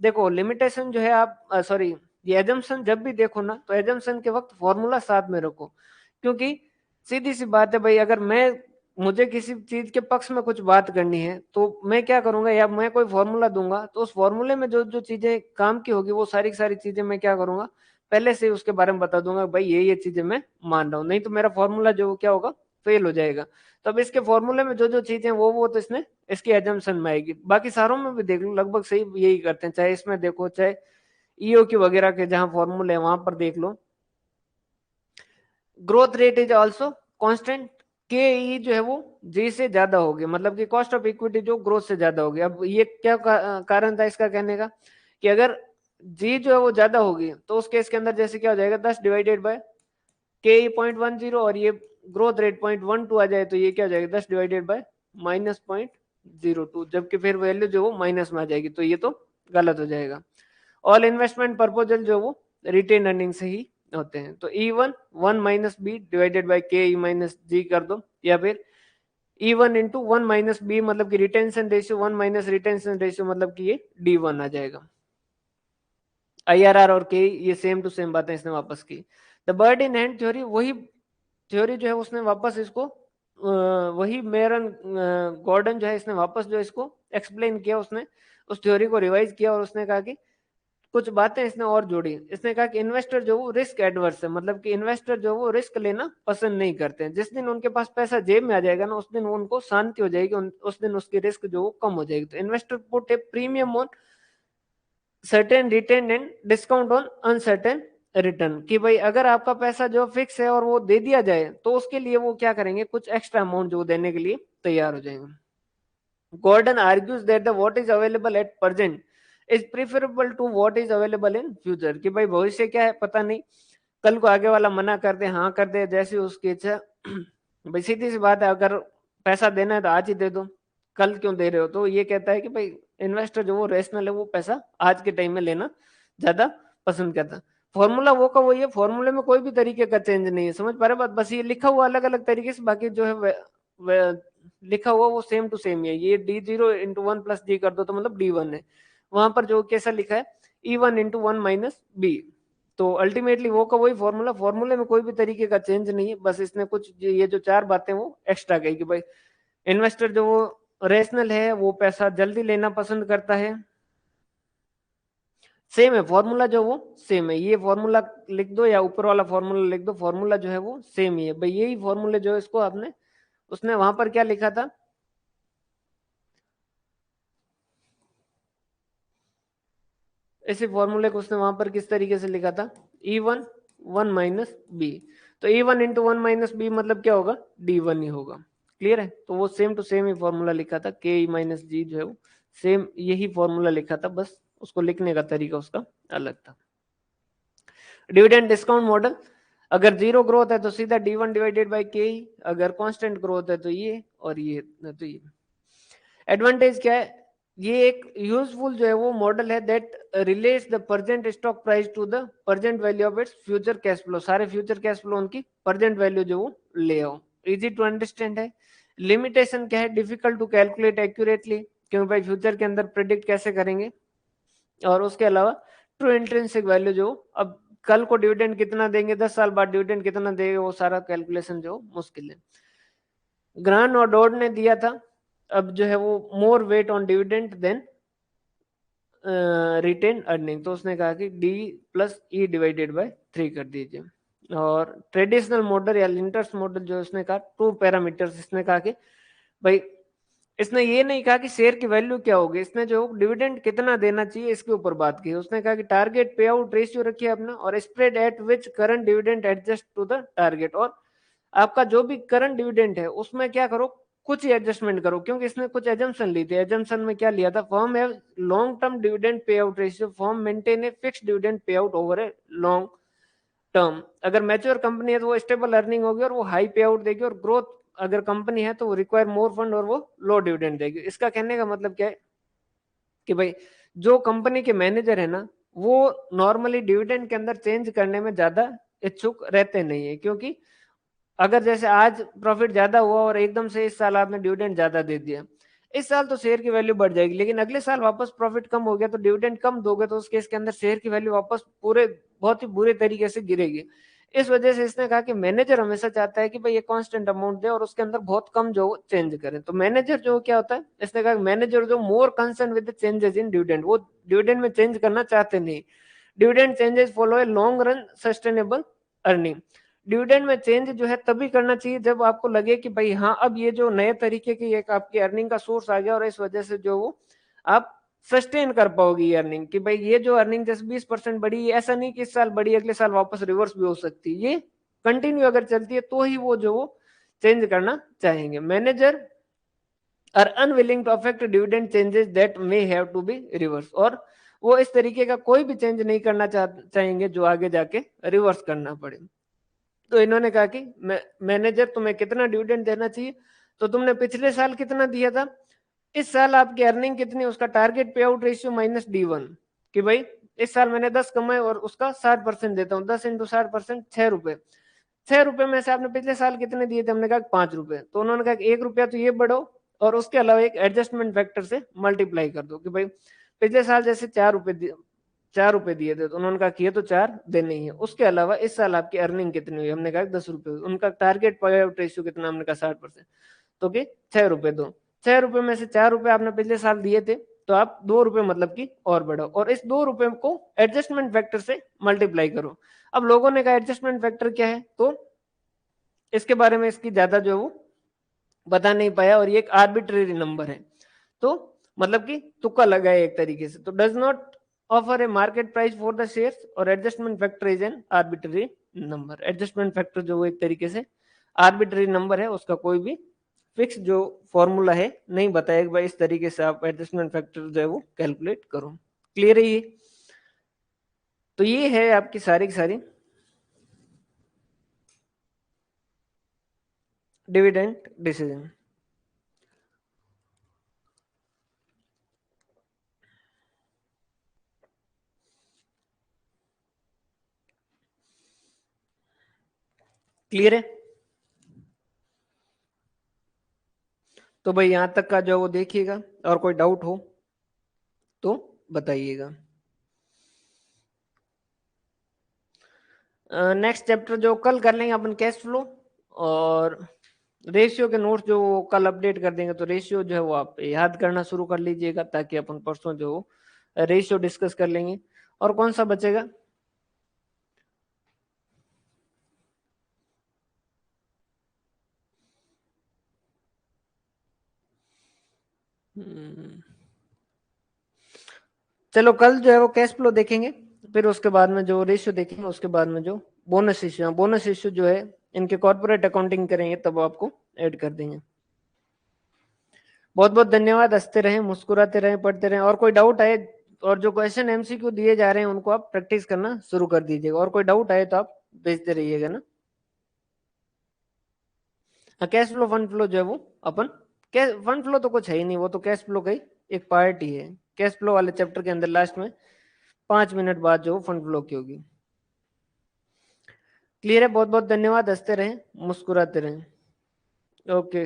देखो लिमिटेशन जो है आप सॉरी ये एजम्पशन जब भी देखो ना तो एजम्पशन के वक्त फॉर्मूला साथ में रखो, क्योंकि सीधी सी बात है भाई, अगर मुझे किसी चीज के पक्ष में कुछ बात करनी है तो मैं क्या करूंगा, या मैं कोई फॉर्मूला दूंगा तो उस फॉर्मूले में जो जो चीजें काम की होगी वो सारी सारी चीजें मैं क्या करूंगा, पहले से ही उसके बारे में बता दूंगा भाई ये चीजें मैं मान रहा हूँ, नहीं तो मेरा फॉर्मूला जो क्या होगा, फेल हो जाएगा। तो अब इसके फॉर्मूले में जो जो चीजें वो तो इसने इसकी एजम्पशन में आएगी। बाकी सारों में भी देख लो लगभग सही यही करते हैं, चाहे इसमें देखो चाहे ईओ की वगैरह के जहां फॉर्मूले है वहां पर देख लो। Growth rate is also constant, K E जो है वो जी से ज्यादा होगी, मतलब कि कॉस्ट ऑफ इक्विटी जो ग्रोथ से ज्यादा होगी। अब ये क्या कारण था इसका कहने का, कि अगर जी जो है वो ज्यादा होगी तो उस केस के अंदर जैसे क्या हो जाएगा 10 डिवाइडेड बाय के ई 0.10 और ये ग्रोथ रेट 0.12 आ जाए तो ये क्या हो जाएगा 10 डिवाइडेड बाय -0.02, जबकि फिर वैल्यू जो वो माइनस में आ जाएगी तो ये तो गलत हो जाएगा। ऑल इन्वेस्टमेंट प्रपोजल जो वो रिटेन अर्निंग से ही होते हैं, तो E1 1 - b डिवाइडेड बाय के ई माइनस जी कर दो, या फिर E1 इंटू 1 - b मतलब कि रिटेंशन रेशियो 1 - रिटेंशन रेशियो मतलब कि ये D1 आ जाएगा। IRR और के ये सेम टू सेम बातें इसने वापस की। The bird in hand theory, वही थ्योरी जो है उसने वापस इसको वही मेरन गॉर्डन जो है इसने वापस जो इसको एक्सप्लेन किया, उसने उस थ्योरी को रिवाइज किया और उसने कहा कि कुछ बातें इसने और जोड़ी। इसने कहा कि इन्वेस्टर जो वो रिस्क एडवर्स है, मतलब कि इन्वेस्टर जो वो रिस्क लेना पसंद नहीं करते हैं। जिस दिन उनके पास पैसा जेब में आ जाएगा ना उस दिन उनको शांति हो जाएगी, उस दिन उसकी रिस्क जो वो कम हो जाएगी। तो investor put A premium on certain return and discount on uncertain return, कि भाई अगर आपका पैसा जो फिक्स है और वो दे दिया जाए तो उसके लिए वो क्या करेंगे, कुछ एक्स्ट्रा अमाउंट जो देने के लिए तैयार हो जाएंगे। Gordon argues that the what is available at present is preferable to what is available in future, कि भाई भविष्य क्या है पता नहीं, कल को आगे वाला मना कर दे हाँ कर दे जैसी उसकी इच्छा। भाई सीधी सी बात है, अगर पैसा देना है तो आज ही दे दो, कल क्यों दे रहे हो। तो ये कहता है कि भाई इन्वेस्टर जो वो रेशनल है वो पैसा आज के टाइम में लेना ज्यादा पसंद करता है। फॉर्मूला वो का वही है, फॉर्मूले में कोई भी तरीके का चेंज नहीं है, समझ पा रहे बात, बस ये लिखा हुआ अलग अलग तरीके से, बाकी जो है लिखा हुआ वो सेम टू सेम है। ये D0 इंटू 1 + d कर दो तो मतलब D1 है, वहां पर जो कैसा लिखा है E1 इंटू 1 - b, तो अल्टीमेटली वो का वही फॉर्मूला, फॉर्मूले में कोई भी तरीके का चेंज नहीं है, बस इसने कुछ ये जो चार बातें वो एक्स्ट्रा कही कि भाई इन्वेस्टर जो वो रेशनल है वो पैसा जल्दी लेना पसंद करता है। सेम है फॉर्मूला जो वो सेम है, ये फॉर्मूला लिख दो या ऊपर वाला फॉर्मूला लिख दो, फॉर्मूला जो है वो सेम ही है भाई, यही फॉर्मूले जो इसको आपने उसने वहां पर क्या लिखा था, इसी फॉर्मूले को उसने वहां पर किस तरीके से लिखा था E1 1 - b, तो E1 इंटू 1 - b मतलब क्या होगा D1 ही होगा। क्लियर है, तो वो सेम टू सेम ही फॉर्मूला लिखा था, के - g जो है वो सेम यही फॉर्मूला लिखा था, बस उसको लिखने का तरीका उसका अलग था। डिविडेंड डिस्काउंट मॉडल, अगर जीरो ग्रोथ है तो सीधा D1 डिवाइडेड बाय के, अगर कांस्टेंट ग्रोथ है तो ये और ये तो ये। एडवांटेज क्या है, ये एक यूजफुल जो है वो मॉडल है that relates the present stock price to the present value of its future cash flow, सारे फ्यूचर कैश फ्लो उनकी प्रेजेंट वैल्यू जो वो ले आओ। इजी टू अंडरस्टैंड है। लिमिटेशन क्या है, डिफिकल्ट टू कैलकुलेट एक्यूरेटली, क्योंकि भाई फ्यूचर के अंदर प्रिडिक्ट कैसे करेंगे। और उसके अलावा ट्रू इंट्रिंसिक वैल्यू जो अब कल को डिविडेंड कितना देंगे, 10 साल बाद डिविडेंड कितना देंगे, वो सारा कैलकुलेशन जो मुश्किल है। ग्रान और डॉड ने दिया था, अब जो है वो more weight on dividend than retain earning, तो उसने कहा कि D+E डिवाइडेड बाय 3 कर दीजिए। और ट्रेडिशनल मॉडल या लिंटर्स मॉडल जो उसने कहा 2 पैरामीटर्स, इसने कहा कि भाई इसने ये नहीं कहा कि शेयर की वैल्यू क्या होगी, इसने जो डिविडेंड कितना देना चाहिए इसके ऊपर बात की। उसने कहा कि टारगेट पे आउट रेशियो रखिए अपना, और spread at which current dividend adjust to the target, और आपका जो भी करंट डिविडेंड है उसमें क्या करो कुछ ही एडजस्टमेंट करो, क्योंकि इसने कुछ एजम्पशन ली थी। एजम्पशन में क्या लिया था, firm have long term dividend payout ratio, firm maintain a fixed dividend payout over a long term. अगर मैच्योर कंपनी है तो वो स्टेबल अर्निंग होगी और वो हाई पे आउट देगी, और ग्रोथ अगर कंपनी है तो वो रिक्वायर मोर फंड और वो लो डिविडेंड देगी। इसका कहने का मतलब क्या है कि भाई जो कंपनी के मैनेजर है ना, वो नॉर्मली डिविडेंड के अंदर चेंज करने में ज्यादा इच्छुक रहते नहीं है, क्योंकि अगर जैसे आज प्रॉफिट ज्यादा हुआ और एकदम से इस साल आपने डिविडेंड ज्यादा दे दिया, इस साल तो शेयर की वैल्यू बढ़ जाएगी, लेकिन अगले साल वापस प्रॉफिट कम हो गया तो डिविडेंड कम दोगे तो उस केस के अंदर शेयर की वैल्यू वापस पूरे बहुत ही बुरे तरीके से गिरेगी। इस वजह से इसने कहा कि मैनेजर हमेशा चाहता है कि भाई ये कांस्टेंट अमाउंट दे और उसके अंदर बहुत कम जो चेंज करें। तो मैनेजर जो क्या होता है, इसने कहा मैनेजर जो more concern with changes in dividend, वो डिविडेंड में चेंज करना चाहते नहीं। Dividend changes follow a long run sustainable earning. Dividend में चेंज जो है तभी करना चाहिए जब आपको लगे कि भाई हाँ अब ये जो नए तरीके की एक आपकी अर्निंग का सोर्स आ गया और इस वजह से जो वो आप सस्टेन कर पाओगे ये अर्निंग, कि भाई ये जो अर्निंग जैसे 20% बढ़ी है, ऐसा नहीं कि इस साल बढ़ी अगले साल वापस रिवर्स भी हो सकती है, ये कंटिन्यू अगर चलती है तो ही वो जो वो चेंज करना चाहेंगे। Manager are unwilling to affect dividend changes that may have to be reverse, और वो इस तरीके का कोई भी चेंज नहीं करना चाहेंगे जो आगे जाके रिवर्स करना पड़े। तो इन्होंने कहा कि मैनेजर तुम्हें कितना डिविडेंड देना चाहिए, तो तुमने पिछले साल कितना दिया था, इस साल आपकी अर्निंग कितनी, उसका टारगेट पे आउट रेशियो माइनस D1, कि भाई इस साल मैंने 10 कमाए और उसका 60% देता हूँ, 10 इंटू 60% 6 रुपए। 6 रुपए में से आपने पिछले साल कितने दिए थे, हमने कहा 5 रुपए, तो उन्होंने कहा कि 1 रुपया तो ये बढ़ो और उसके अलावा एक एडजस्टमेंट फैक्टर से मल्टीप्लाई कर दो, कि भाई पिछले साल जैसे 4 रुपए दिए थे तो उन्होंने कहा कि ये तो 4 देने ही है, उसके अलावा इस साल आपकी अर्निंग कितनी हुई, हमने कहा 10 रुपए, उनका टारगेट पे आउट रेशियो कितना, हमने कहा 60%, तो कि 6 रुपए दो। 6 रुपए में से 4 रुपए आपने पिछले साल दिए थे, तो आप 2 रुपए मतलब कि और बढ़ाओ और इस 2 रुपए को एडजस्टमेंट फैक्टर से मल्टीप्लाई करो। अब लोगों ने कहा एडजस्टमेंट फैक्टर क्या है, तो इसके बारे में इसकी ज्यादा जो है वो बता नहीं पाया, और ये एक आर्बिट्रेरी नंबर है, तो मतलब कि तुक्का लगा है एक तरीके से। तो does not offer a market price for the shares और adjustment factor is an arbitrary number. Adjustment factor जो एक तरीके से आर्बिट्रेरी नंबर है, उसका कोई भी फिक्स जो फॉर्मूला है नहीं बताया कि भाई इस तरीके से आप एडजस्टमेंट फैक्टर जो है वो कैलकुलेट करो। क्लियर है ये? तो ये है आपकी सारी की सारी डिविडेंड डिसीजन। क्लियर है? तो भाई यहां तक का जो वो देखिएगा, और कोई डाउट हो तो बताइएगा। नेक्स्ट चैप्टर जो कल कर लेंगे अपन कैश फ्लो, और रेशियो के नोट्स जो कल अपडेट कर देंगे, तो रेशियो जो है वो आप याद करना शुरू कर लीजिएगा ताकि अपन परसों जो रेशियो डिस्कस कर लेंगे। और कौन सा बचेगा? चलो कल जो है वो कैश फ्लो देखेंगे, फिर उसके बाद में जो रेशियो देखेंगे, उसके बाद में जो बोनस इश्यू जो है इनके कॉर्पोरेट अकाउंटिंग करेंगे तब आपको ऐड कर देंगे। बहुत बहुत धन्यवाद। हंसते रहें, मुस्कुराते रहें, पढ़ते रहें। और कोई डाउट आए, और जो क्वेश्चन एमसीक्यू दिए जा रहे हैं उनको आप प्रैक्टिस करना शुरू कर दीजिएगा, और कोई डाउट आए तो आप भेजते रहिएगा ना। हाँ, कैश फ्लो फंड फ्लो जो है वो अपन कैश फंड फ्लो तो कुछ है ही नहीं, वो तो कैश फ्लो का ही एक पार्ट ही है। कैश फ्लो वाले चैप्टर के अंदर लास्ट में 5 मिनट बाद जो फंड फ्लो की होगी। क्लियर है? बहुत बहुत धन्यवाद। हंसते रहें, मुस्कुराते रहें। ओके।